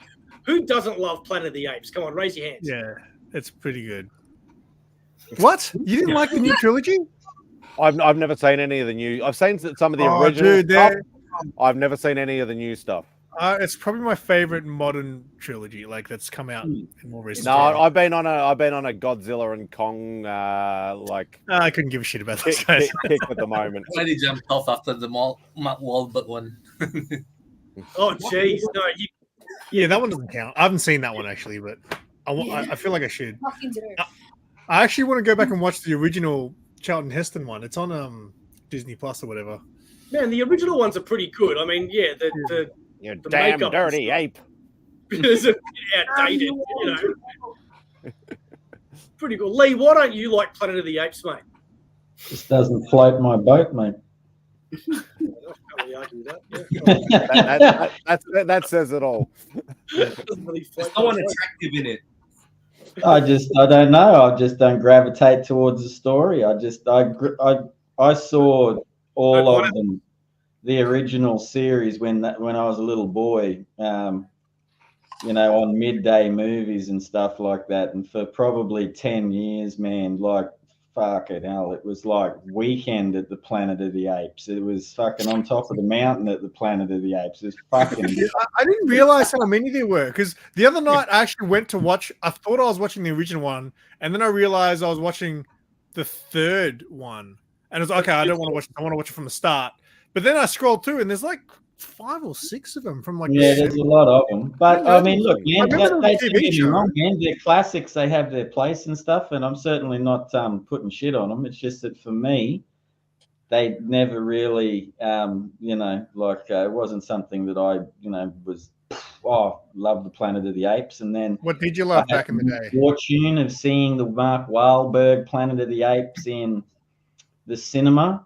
Who doesn't love Planet of the Apes? Come on, raise your hands. Yeah, it's pretty good. What? You didn't like the new trilogy? I've never seen any of the new. I've seen some of the Oh, original dude, stuff. I've never seen any of the new stuff. It's probably my favorite modern trilogy, like that's come out in more recent. No, time. I've been on a Godzilla and Kong I couldn't give a shit about those kick, guys. kick at the moment. I already jumped off after the Mark Wahlberg one. Oh, jeez. No, Yeah, that one doesn't count. I haven't seen that one actually, but I feel like I should. Fucking do. I actually want to go back and watch the original Charlton Heston one. It's on Disney Plus or whatever. man, the original ones are pretty good. I mean, yeah, the You The damn makeup dirty and ape. is a bit outdated, you know. Pretty good. Lee, why don't you like Planet of the Apes, mate? Just doesn't float my boat, mate. I can't really argue with that. That says it all. Doesn't really float There's no one my boat. attractive in it. I don't know. I just don't gravitate towards the story. I saw all of them, the original series when I was a little boy. You know, on midday movies and stuff like that. And for probably 10 years, man, like, fucking hell, it was like Weekend at the Planet of the Apes. It was fucking On Top of the Mountain at the Planet of the Apes. It was fucking... I didn't realize how many there were because the other night I actually went to watch. I thought I was watching the original one, and then I realized I was watching the third one, and I was like, okay, I don't want to watch it. I want to watch it from the start. But then I scrolled through, and there's like 5 or 6 of them from like Yeah, there's a lot of them. But I mean, look, man, remember they the don't TV get me show. wrong, man. They're classics. They have their place and stuff, and I'm certainly not putting shit on them. It's just that for me, they never really, you know, like it wasn't something that I, you know, was love the Planet of the Apes. And then What did you love back in the day? fortune of seeing the Mark Wahlberg Planet of the Apes in the cinema,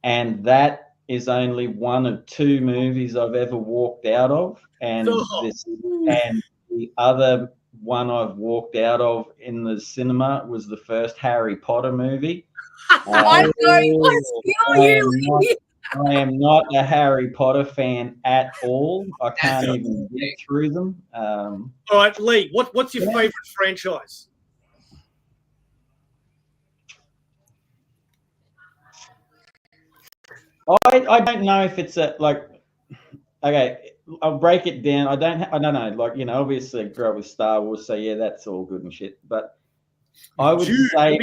and that is only one of 2 movies I've ever walked out of, and and the other one I've walked out of in the cinema was the first Harry Potter movie. I know you want to I am not a Harry Potter fan at all. I can't even get through them. All right, Lee, what's your favorite franchise? I don't know if it's okay. I'll break it down. I don't know. Like, you know, obviously I grew up with Star Wars, so yeah, that's all good and shit. But I would say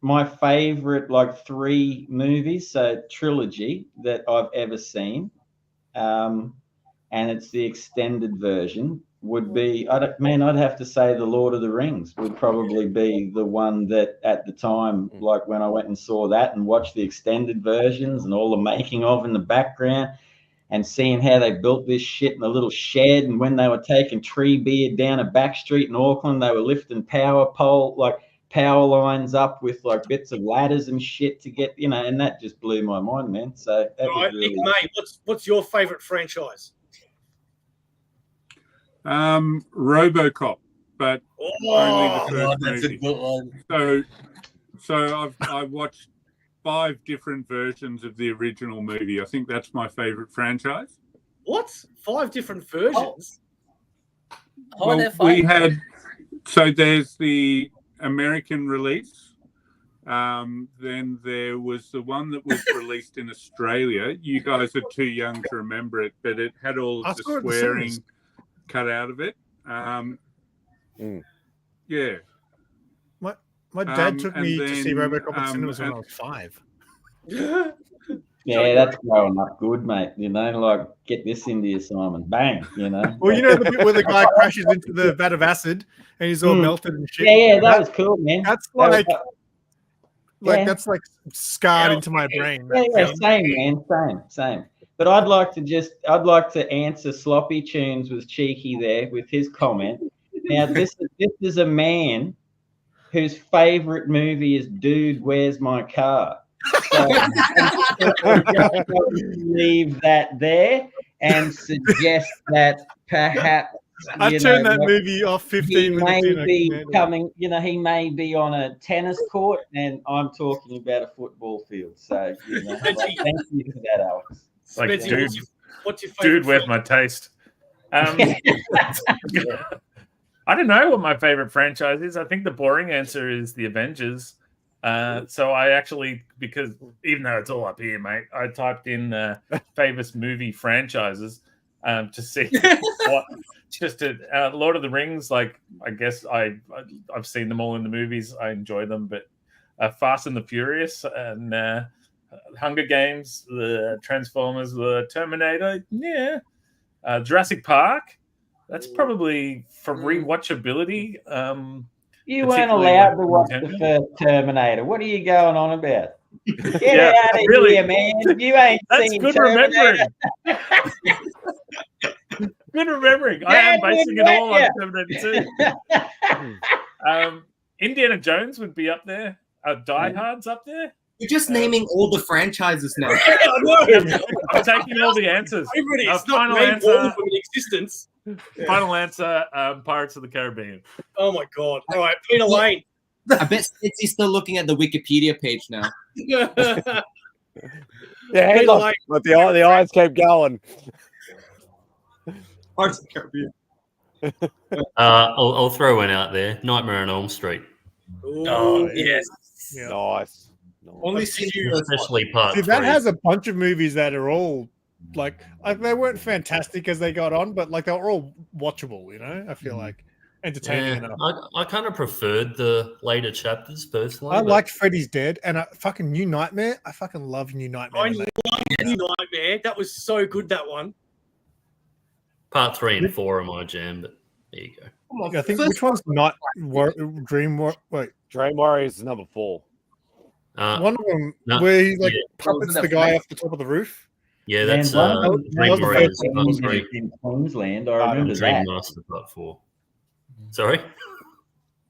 my favorite like 3 movies, so trilogy that I've ever seen, and it's the extended version, would be, I'd have to say The Lord of the Rings would probably be the one that at the time, like when I went and saw that and watched the extended versions and all the making of in the background and seeing how they built this shit in a little shed, and when they were taking Treebeard down a back street in Auckland, they were lifting power power lines up with like bits of ladders and shit to get, and that just blew my mind, man. So that All was right, really. Nick May, what's your favourite franchise? RoboCop, but only the first that's movie. a good one. So I've watched 5 different versions of the original movie. I think that's my favorite franchise. What? 5 different versions? How are there we 5? had. So there's the American release. Then there was the one that was released in Australia. You guys are too young to remember it, but it had all of the swearing cut out of it. Yeah. My dad took me to see RoboCop at cinemas when I was 5. Yeah, that's growing up good, mate. Like get this into you, Simon. Bang, Well, the bit where the guy crashes into the vat of acid and he's all melted and shit. Yeah, that was cool, man. That's that's like scarred into my brain. Yeah, same, man, same. But I'd like to answer Sloppy Tunes was cheeky there with his comment. Now this is a man whose favorite movie is Dude, Where's My Car? So leave that there and suggest that perhaps I turned that movie off 15 minutes in. He may be on a tennis court, and I'm talking about a football field. So, thank you for that, Alex. Like, Spedsy, what's your favorite? Dude, where's my taste? I don't know what my favorite franchise is. I think the boring answer is the Avengers. So I actually, because even though it's all up here, mate, I typed in famous movie franchises to see what. Just Lord of the Rings, like I guess I've seen them all in the movies. I enjoy them, but Fast and the Furious and Hunger Games, the Transformers, the Terminator, yeah, Jurassic Park. That's probably for rewatchability. You weren't allowed to watch the first Terminator. What are you going on about? Get out of here, man. You ain't seen good Terminator. Good remembering. I am basing it all on Terminator 2. Indiana Jones would be up there. Die Hard's up there. You're just naming all the franchises now. I'm taking all the answers. It's not named all of them in existence. Final answer, Pirates of the Caribbean. Oh my God. All right, Peter Lane. I bet Spedsy still looking at the Wikipedia page now. Yeah, hey, look, but the eyes keep going. Pirates of the Caribbean. I'll throw one out there. Nightmare on Elm Street. Oh, yes. Yeah. Nice. Only especially part 3. That has a bunch of movies that are all like they weren't fantastic as they got on, but like they were all watchable. I feel like entertaining enough. I kind of preferred the later chapters personally. I liked Freddy's Dead and fucking New Nightmare. I fucking love New Nightmare. I love New Nightmare. That was so good. That one. Part 3 and 4 are my jam, but there you go. I think which one's not Dream War? Wait, Dream Warriors is number 4. One of them where he puppets the guy off the top of the roof. Yeah, that's Dream Warriors in Queensland. I remember Dream that. Master Part 4. Sorry.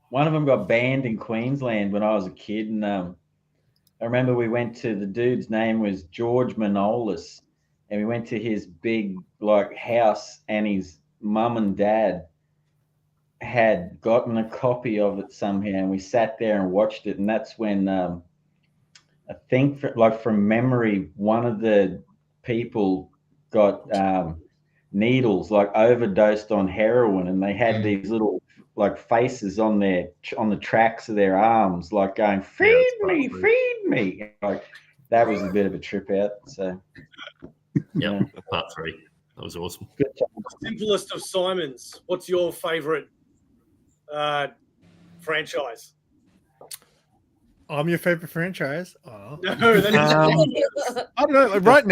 One of them got banned in Queensland when I was a kid, and I remember we went to the dude's name was George Manolis, and we went to his big house, and his mum and dad had gotten a copy of it somehow, and we sat there and watched it, and that's when I think from memory, one of the people got needles, overdosed on heroin, and they had these little faces on the tracks of their arms, going, feed me. That was a bit of a trip out. So yeah, Part 3. That was awesome. Simplest of Simons. What's your favorite franchise? I'm your favorite franchise. Oh. No, that I don't know. Right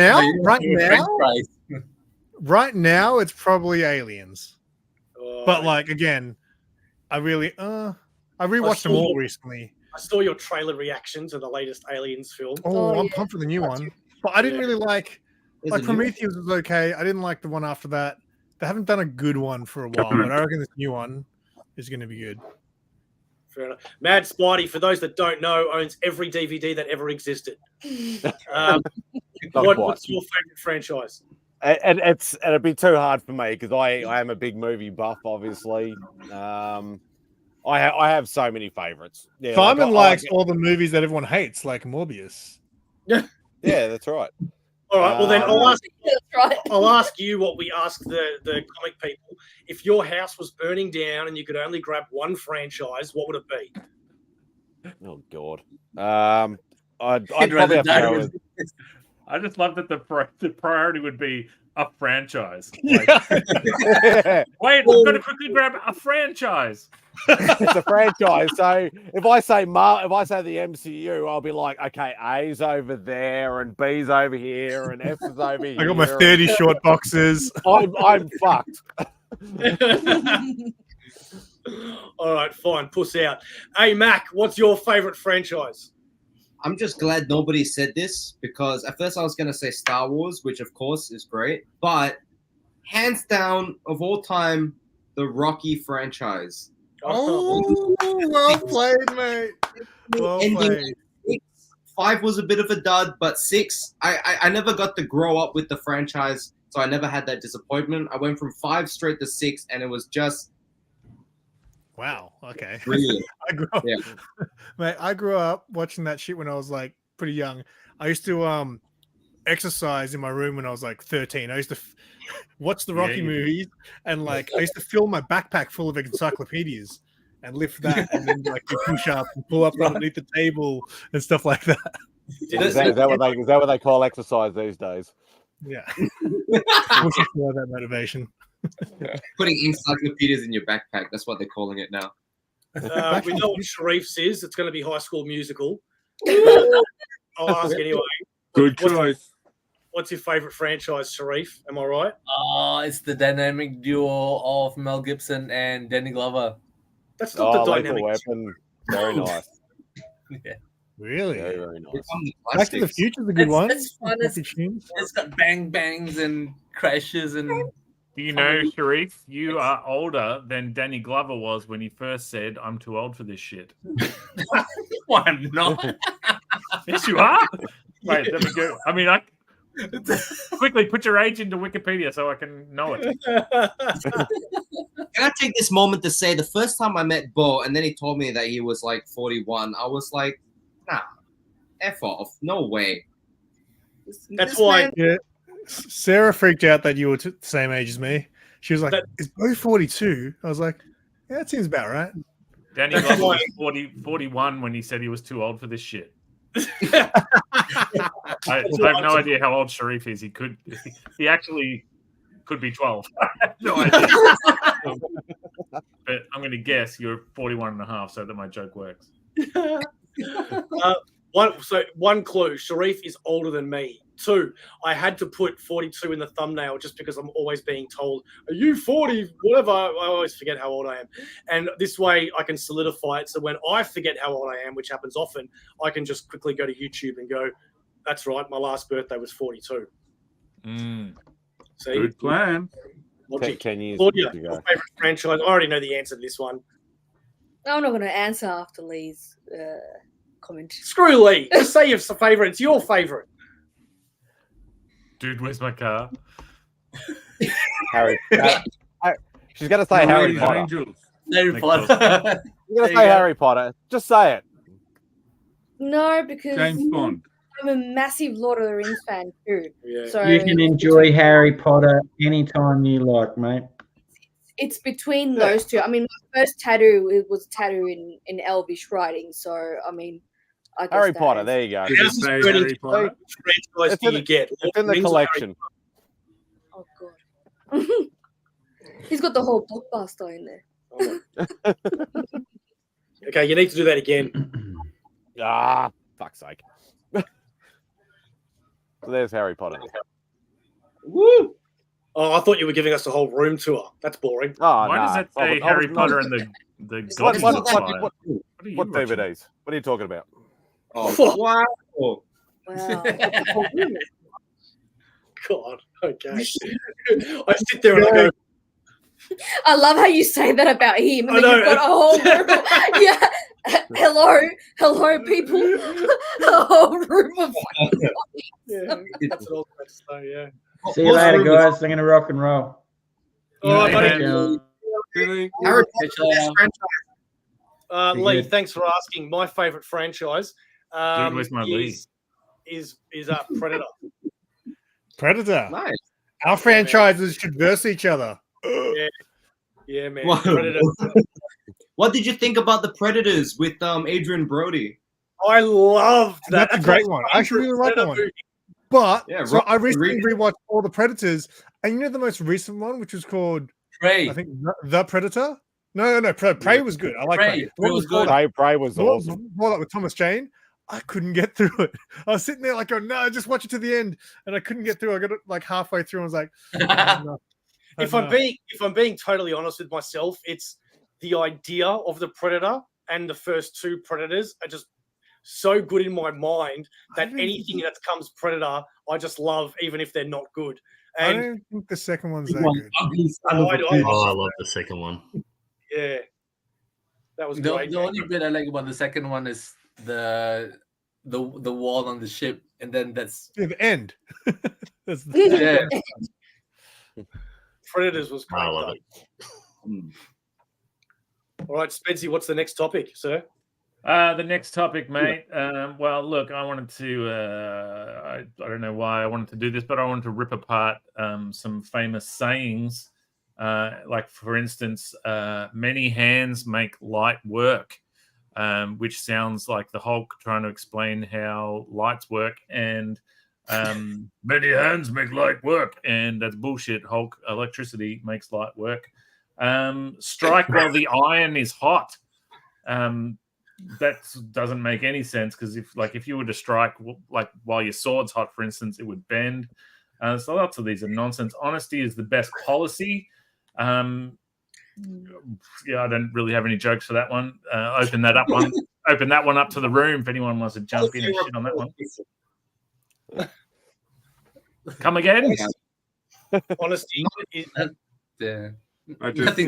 now, it's probably Aliens. But again, I rewatched them all recently. I saw your trailer reaction to the latest Aliens film. I'm pumped for the new one. But I didn't really like Prometheus was okay. I didn't like the one after that. They haven't done a good one for a while, but I reckon this new one is going to be good. Fair enough. MadSpidey, for those that don't know, owns every DVD that ever existed. What's your favorite franchise? And it'd be too hard for me because I am a big movie buff, obviously. I have so many favorites. Yeah, Simon likes all the movies that everyone hates, like Morbius. Yeah, that's right. All right. Well, then I'll ask. That's right. I'll ask you what we asked the comic people. If your house was burning down and you could only grab one franchise, what would it be? Oh God. I'd probably have to go with. I just love that the priority would be a franchise. Yeah. Wait, I'm going to quickly grab a franchise. It's a franchise. So if I say the MCU, I'll be like, okay, A's over there and B's over here and F's over here. I got my 30 short boxes. I'm fucked. All right, fine. Puss out. Hey, Mac, what's your favorite franchise? I'm just glad nobody said this because at first I was going to say Star Wars, which of course is great, but hands down of all time, the Rocky franchise. Oh, well played, mate. Well played. 5 was a bit of a dud, but 6, I never got to grow up with the franchise, so I never had that disappointment. I went from 5 straight to 6, and it was just wow. Okay. brilliant. I grew up watching that shit when I was like pretty young. I used to exercise in my room when I was like 13. I used to watch the Rocky movies, and like I used to fill my backpack full of encyclopedias and lift that, and then like do push up and pull up underneath the table and stuff like that. Is that what they call exercise these days? Yeah. That motivation. Putting encyclopedias in your backpack, that's what they're calling it now. We know what Sharif's is. It's going to be High School Musical. I'll ask anyway. Good choice. What's your favorite franchise, Sharif? Am I right? It's the dynamic duo of Mel Gibson and Danny Glover. That's not the Lethal dynamic. Weapon. Very nice. Yeah. Really? Very, very nice. Back to the Future's a good one. It's fun. It's got bang bangs and crashes and. Do you know, Sharif, you are older than Danny Glover was when he first said, "I'm too old for this shit." Well, I'm not. Yes, you are. Wait, let me go. I mean, quickly put your age into Wikipedia so I can know it. Can I take this moment to say the first time I met Bo and then he told me that he was like 41, I was like, nah, F off. No way. That's why. Yeah. Sarah freaked out that you were the same age as me. She was like, "Is Bo 42?" I was like, "Yeah, that seems about right." Danny Glover was 41 when he said he was too old for this shit. I have no idea how old Sharif is. He actually could be 12. No idea. But I'm going to guess you're 41 and a half so that my joke works. One clue, Sharif is older than me. 2, I had to put 42 in the thumbnail just because I'm always being told, "Are you 40?" Whatever. I always forget how old I am. And this way I can solidify it. So when I forget how old I am, which happens often, I can just quickly go to YouTube and go, "That's right, my last birthday was 42. See? Good plan. 10 years Claudia, ago. your favorite franchise? I already know the answer to this one. I'm not going to answer after Lee's comment. Screw Lee. Just say your favorite. It's your favorite. Dude, where's my car? Harry. She's going to say Harry Potter. Angels. Harry Potter. You're going to say Harry Potter. Just say it. No, because James Bond. I'm a massive Lord of the Rings fan too. Yeah. So You can enjoy Harry Potter anytime you like, mate. it's between those two. I mean, my first tattoo, it was a tattoo in Elvish writing. So, I mean, I guess Harry that Potter. is- There you go. Did you say Harry Potter? Franchise do you get? It's in the collection. Oh, God. He's got the whole blockbuster in there. Okay, you need to do that again. Fuck's sake. So there's Harry Potter. Woo! Oh, I thought you were giving us a whole room tour. That's boring. Oh, Why does it say Harry Potter and the Goblins of Fire? What DVDs? What are you talking about? Oh, wow. Wow. God, okay. I sit there and I go, I love how you say that about him. And I then know. you've got a whole room. Yeah. Hello, people. A whole room of. Yeah, that's what I was about to say. Yeah. See you later, guys. I'm gonna rock and roll. All right, buddy. Really? Harry Potter, best franchise. Lee, good. thanks for asking. My favorite franchise where's my Lee? is Predator. Predator. Nice. Our franchises should verse each other. Yeah, man. Wow. Predator. What did you think about the Predators with Adrian Brody? I loved that. That's a great one. I actually really like that one. But Yeah, so I Robert recently Rodriguez. rewatched all the Predators, and you know the most recent one, which was called Prey. I think the Predator. No, Prey was good. I like Prey. Prey. The Prey one was before good. that- Prey was the one awesome. before that with Thomas Jane. I couldn't get through it. I was sitting there like, going, no, just watch it to the end, and I couldn't get through. I got it like halfway through, and I was like, "Oh, If I'm being totally honest with myself, it's the idea of the Predator and the first two Predators are just so good in my mind that anything that comes Predator, I just love, even if they're not good. I And don't think the second one's Big that one, good. ugly son Oh, of a I bitch. Oh, I love the second one. yeah, that was The great. only bit I like about the second one is the wall on the ship, and then that's Yeah, the end. That's the yeah. Predators was great. I love though. it. Hmm. All right, Spedsy, what's the next topic, sir? The next topic, mate. Well, look, I wanted to. I don't know why I wanted to do this, but I wanted to rip apart some famous sayings. Like, for instance, many hands make light work, which sounds like the Hulk trying to explain how lights work, and many hands make light work, and that's bullshit. Hulk, electricity makes light work. Strike while the iron is hot. That doesn't make any sense, because if you were to strike like while your sword's hot, for instance, it would bend. So lots of these are nonsense. Honesty is the best policy. Yeah, I don't really have any jokes for that one. Open that one up to the room if anyone wants to jump in and shit on that one. Come again? Honesty is Yeah. I just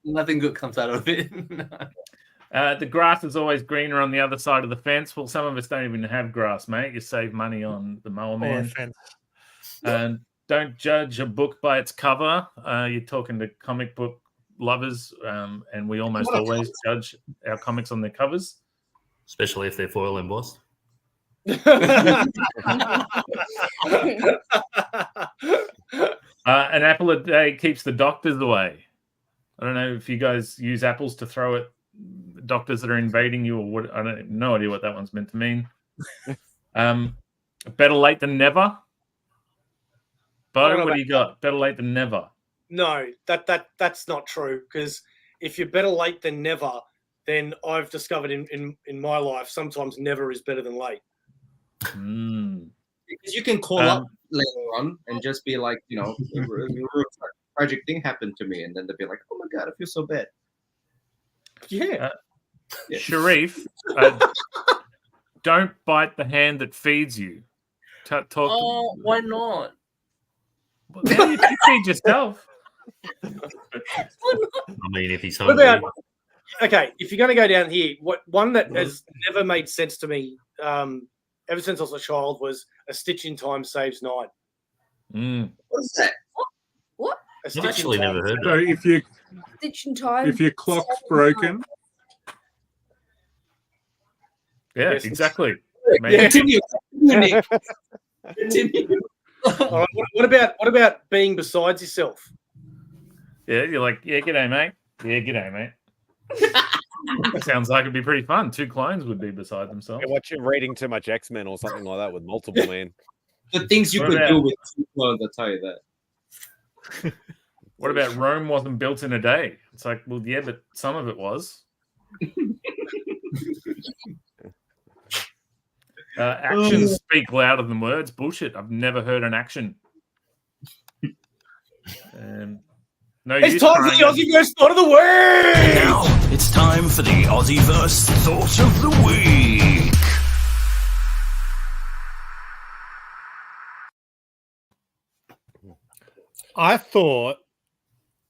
Nothing good comes out of it. The grass is always greener on the other side of the fence. Well, some of us don't even have grass, mate. You save money on the mower or a man. fence. And don't judge a book by its cover. You're talking to comic book lovers, and we almost always judge our comics on their covers. Especially if they're foil embossed. An apple a day keeps the doctors away. I don't know if you guys use apples to throw at doctors that are invading you, or what. I don't no idea what that one's meant to mean. Better late than never. Bo, what do you got? Better late than never. No, that's not true, because if you're better late than never, then I've discovered in my life sometimes never is better than late. Because you can call up later on and just be like, a tragic thing happened to me, and then they'll be like, oh my god, I feel so bad. Yeah. Sharif, don't bite the hand that feeds you. Oh, why not? You feed yourself. I mean, if he's What hungry. about, okay, if you're going to go down here, one that has never made sense to me ever since I was a child was a stitch in time saves nine. What is that? What? A I've stitch in actually time. never heard So that. Stitch in time. if your clock's broken, Yeah, Yes. exactly. Yeah. Continue, Nick. Continue. All right, what about being besides yourself? Yeah, you're like, yeah, g'day, mate. Yeah, g'day, mate. Sounds like it'd be pretty fun. Two clones would be beside themselves. You're reading too much X-Men or something like that with multiple men. The things you What could about- do with two clones, I'll tell you that. What about Rome wasn't built in a day? It's like, well, yeah, but some of it was. Actions speak louder than words. Bullshit. I've never heard an action. No It's use time for the crying. Aussieverse thought of the week. Now it's time for the Aussieverse Thought of the Week. I thought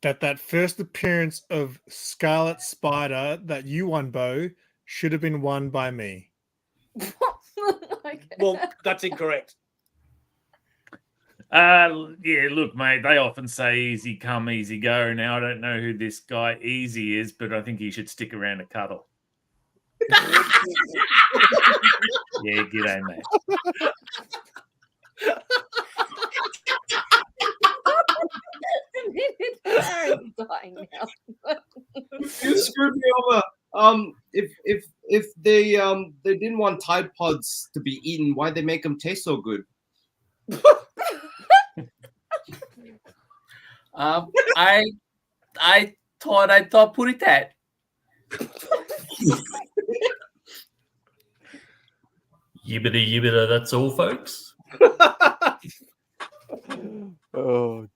that first appearance of Scarlet Spider that you won, Bo, should have been won by me. Well, that's incorrect. Yeah, look, mate, they often say easy come, easy go. Now, I don't know who this guy Easy is, but I think he should stick around to cuddle. Yeah, g'day, mate. Aaron's dying now. You screwed me over. If they didn't want Tide Pods to be eaten, why'd they make them taste so good? I thought put it that. Yibbity yibbita, that's all, folks. Oh, God.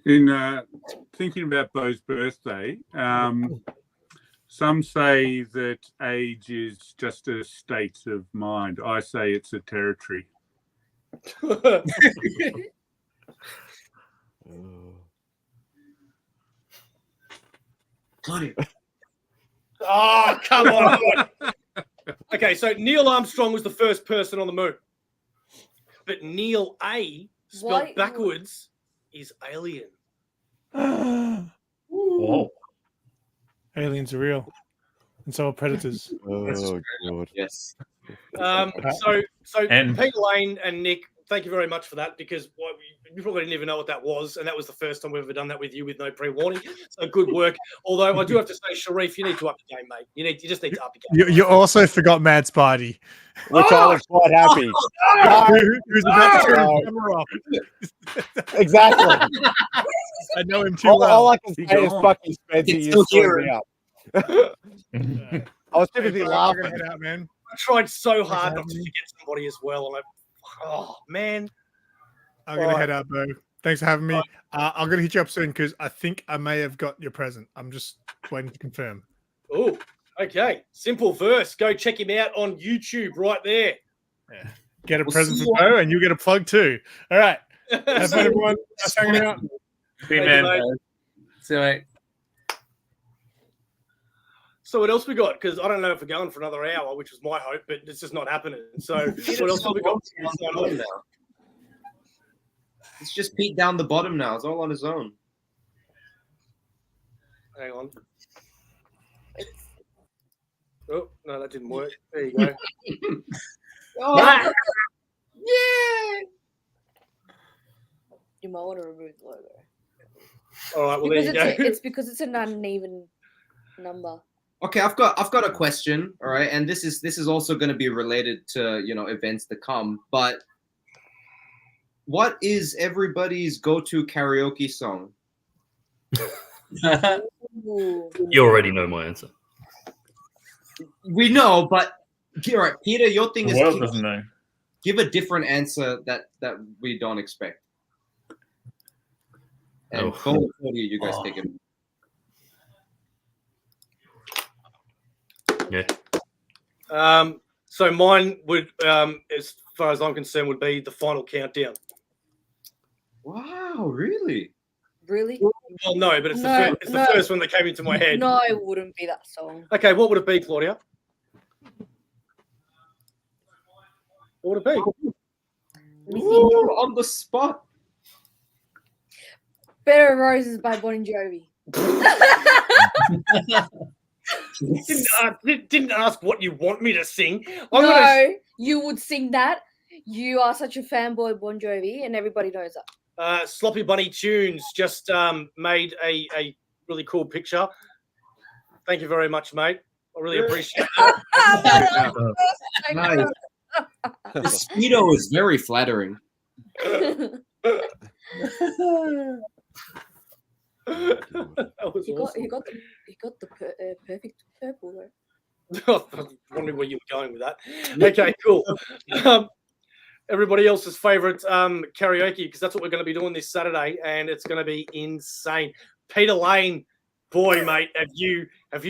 In thinking about Bo's birthday, some say that age is just a state of mind. I say it's a territory. Oh, come on. Okay, so Neil Armstrong was the first person on the moon. But Neil A, spelled Why- backwards, is alien. Oh. Aliens are real. And so are predators. Oh, God. Yes. So And- Peter Lane and Nick, thank you very much for that, because you probably didn't even know what that was, and that was the first time we've ever done that with you with no pre-warning. So good work. Although I do have to say, Sharif, you need to up your game, mate. You just need to up your game. You also forgot MadSpidey. Which I was quite happy. Who's about to turn his camera off. Exactly. I know him too All well. I can say is fucking Spedsy. You screwed me up. I was typically laughing. Head out, man. I tried so hard not to forget somebody as well, and oh man. I'm gonna head out, Bo. Thanks for having me. I'm gonna hit you up soon because I think I may have got your present. I'm just waiting to confirm. Oh, okay. Simple Verse. Go check him out on YouTube right there. Yeah. Get a We'll present see for you Bo, and you get a plug too. All right. Have fun, everyone. Nice hanging out. See you, Thank you, man. mate. See you, mate. So what else we got? Because I don't know if we're going for another hour, which was my hope, but it's just not happening. So what else have we got? Now. It's just Pete down the bottom now. It's all on his own. Hang on. Oh, no, that didn't work. There you go. Oh, yeah. You might want to remove the logo. All right, well, there you go. It's because it's an uneven number. Okay, I've got a question. All right, and this is also going to be related to events to come. But what is everybody's go-to karaoke song? You already know my answer. We know, but all right, Peter, your thing The is world doesn't know. give a different answer that we don't expect. And Oh. Bo, you guys take it. Yeah. So mine would, as far as I'm concerned, would be The Final Countdown. Wow, really? Really? Well, no, but it's No, the no. first one that came into my head. No, it wouldn't be that song. Okay, what would it be, Claudia? What would it be? Ooh, on the spot. Better Roses by Bon Jovi. Didn't ask what you want me to sing. No, you would sing that. You are such a fanboy of Bon Jovi, and everybody knows that. Sloppy Bunny Tunes just made a really cool picture. Thank you very much, mate. I really appreciate that. Nice. The Speedo is very flattering. That was He got awesome. the perfect purple though. I was wondering where you were going with that. Okay, cool. Everybody else's favorite karaoke, because that's what we're going to be doing this Saturday, and it's going to be insane. Peter Lane, boy, mate, have you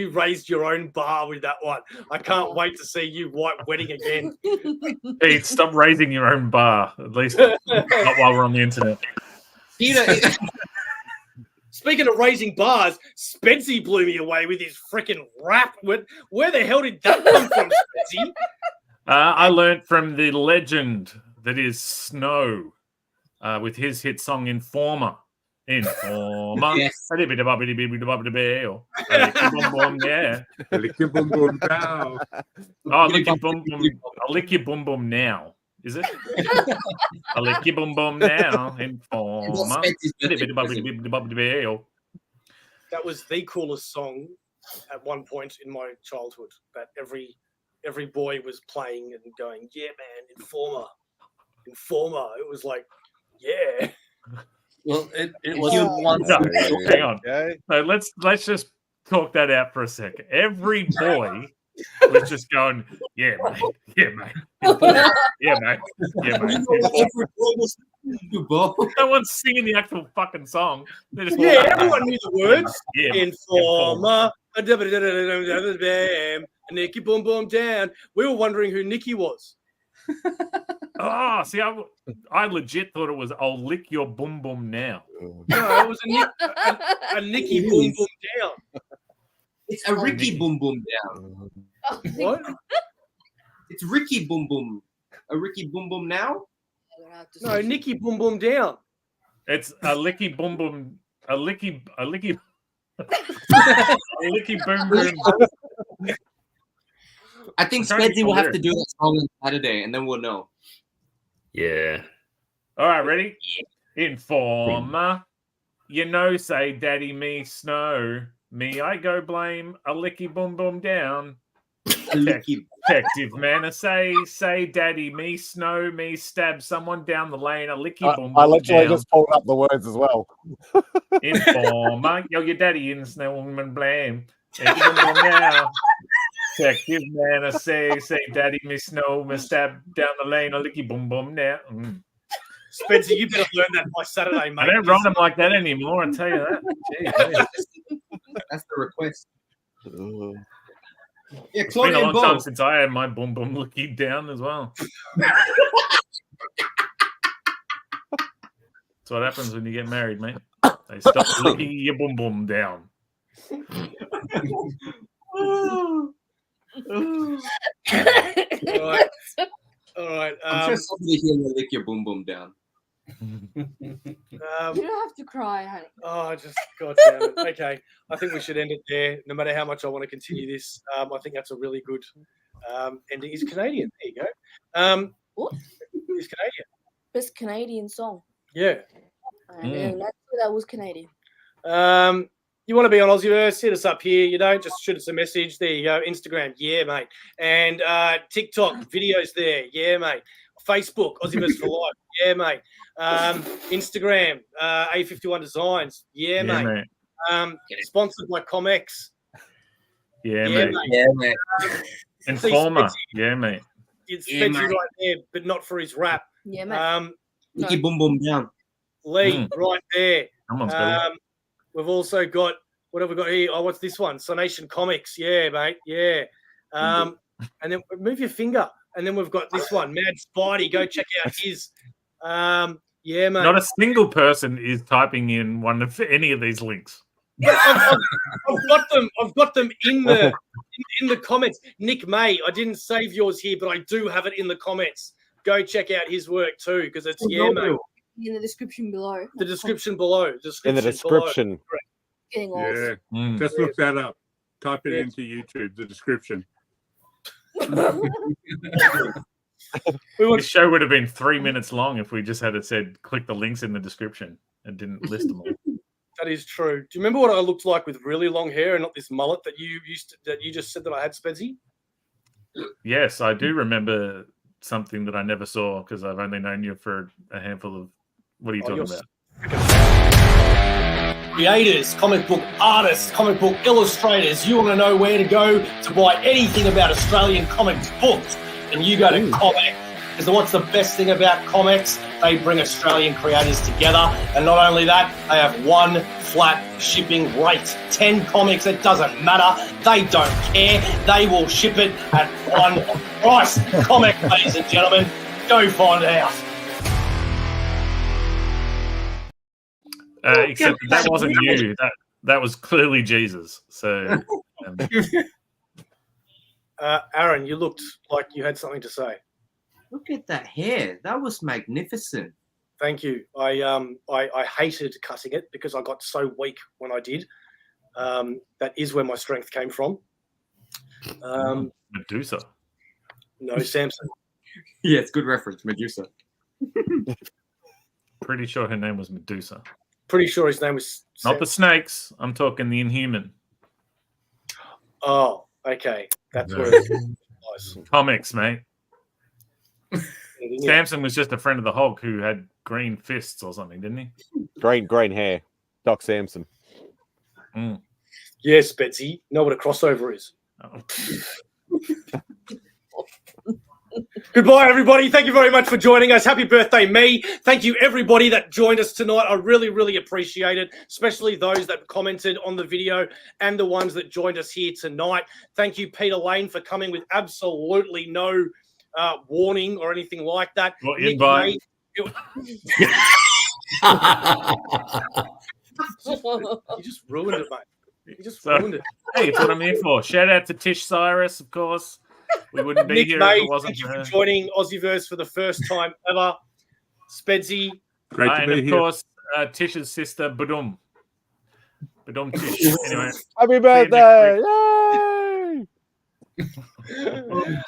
raised your own bar with that one? I can't wait to see you white wedding again. Pete, stop raising your own bar. At least not while we're on the internet. Peter, Speaking of raising bars, Spedsy blew me away with his freaking rap. Where the hell did that come from, Spedsy? I learned from the legend that is Snow with his hit song Informer. Informer. Yes. Yeah. A licky boom boom down. Oh, licky boom boom. I'll lick your boom boom now. Is it? I'll lick your boom boom now. Informer. That was the coolest song at one point in my childhood. That every boy was playing and going, yeah, man, Informer. It was like, yeah. Well, it was once. No, hang on. So let's just talk that out for a second. Every boy was just going, yeah, mate. Yeah, mate. Yeah, mate. Yeah, mate. No one's singing the actual fucking song. Everyone knew the words. Yeah. Informer. Nicky boom boom down. We were wondering who Nicky was. Oh, see, I legit thought it was I'll lick your boom boom now. No, it was a Nicky boom boom down. It's a Ricky boom boom down. What? It's Ricky boom boom. A Ricky boom boom now? No, Nicky boom boom down. It's a licky boom boom. A licky a licky boom boom. I think Spedsy will have to do that song on Saturday, and then we'll know. Yeah. All right, ready? Informer. You know, say daddy me snow. Me, I go blame a licky boom boom down. Detective man, say daddy me snow. Me stab someone down the lane. A licky boom boom I literally down. just pulled up the words as well. Informer. Yo, your daddy in snow woman blame. Licky boom boom now. Detective man, I say daddy me snow. Me stab down the lane. A licky boom boom now. Spencer, you better learn that by Saturday, mate. I don't write them like that anymore, I tell you that. Jeez, that's the request. Yeah, it's been a long time since I had my boom boom looking down as well. That's what happens when you get married, mate. They stop licking your boom boom down. All right. I'm sure somebody here will lick your boom boom down. You don't have to cry, honey. Oh, just God damn it. Okay, I think we should end it there. No matter how much I want to continue this, I think that's a really good ending. He's Canadian. There you go. What? He's Canadian. Best Canadian song. Yeah. And that's that was Canadian. You want to be on Aussieverse? Hit us up here. You don't, just shoot us a message. There you go. Instagram, yeah, mate. And TikTok videos there, yeah, mate. Facebook, Aussieverse for life, yeah, mate. Instagram, A51 Designs, yeah, mate. Sponsored by Comics. Yeah, yeah mate. mate. Yeah, mate. Informer, yeah, mate. It's Yeah, Spedsy mate. right there, but not for his rap. Yeah, mate. Nicky boom boom down. Lee, right there. Come on, Spedsy. We've also got, what have we got here? Oh, what's this one? Cynation Comics, yeah, mate, yeah. And then move your finger. And then we've got this one, MadSpidey. Go check out his. Yeah, mate. Not a single person is typing in one of any of these links. I've got them in the comments. Nick May, I didn't save yours here, but I do have it in the comments. Go check out his work too, because it's mate. In the description below. The description below. In the description. Getting lost. Yeah. Just look that up. Type it into YouTube, the description. This show would have been 3 minutes long if we just had it said click the links in the description and didn't list them all. That is true. Do you remember what I looked like with really long hair and not this mullet that you just said that I had, Spedsy? Yes, I do remember something that I never saw because I've only known you for a handful of. What are you talking about? Creators, comic book artists, comic book illustrators, you want to know where to go to buy anything about Australian comics books, and you go to Comic. Because what's the best thing about comics? They bring Australian creators together, and not only that, they have one flat shipping rate. 10 comics, it doesn't matter. They don't care. They will ship it at one price. Comic, ladies and gentlemen, go find out. Except that wasn't you. That was clearly Jesus. So, Aaron, you looked like you had something to say. Look at that hair. That was magnificent. Thank you. I hated cutting it because I got so weak when I did. That is where my strength came from. Medusa. No, Samson. Yeah, it's good reference, Medusa. Pretty sure her name was Medusa. Pretty sure his name was Not the snakes. I'm talking the Inhuman. Oh, okay. That's where it was. Comics, mate. Samson was just a friend of the Hulk who had green fists or something, didn't he? Green hair. Doc Samson. Mm. Yes, Spedsy. Know what a crossover is. Oh. Goodbye, everybody. Thank you very much for joining us. Happy birthday, me. Thank you, everybody that joined us tonight. I really, really appreciate it, especially those that commented on the video and the ones that joined us here tonight. Thank you, Peter Lane, for coming with absolutely no warning or anything like that. Well, Nick invite. May, you just ruined it, mate. You just ruined it. Hey, it's what I'm here for. Shout out to Tish Cyrus, of course. We wouldn't be Nick here May, if it wasn't thank you for her. for joining Aussieverse for the first time ever. Spedsy. Great to And be of here. course, Tish's sister, Badum. Badum Tish. Anyway. Happy birthday! Yay!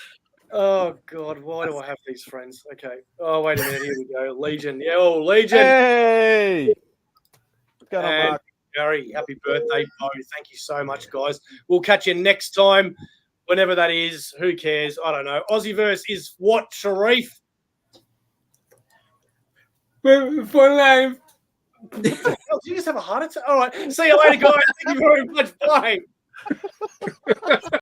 Oh, God. Why do I have these friends? Okay. Oh, wait a minute. Here we go. Legion. Yeah, oh, Legion. Hey! What's going on, And Mark? Gary, happy birthday, Bo. Thank you so much, guys. We'll catch you next time, whenever that is. Who cares? I don't know. Aussieverse is what, Sharif? For life. Did you just have a heart attack? All right. See you later, guys. Thank you very much. Bye.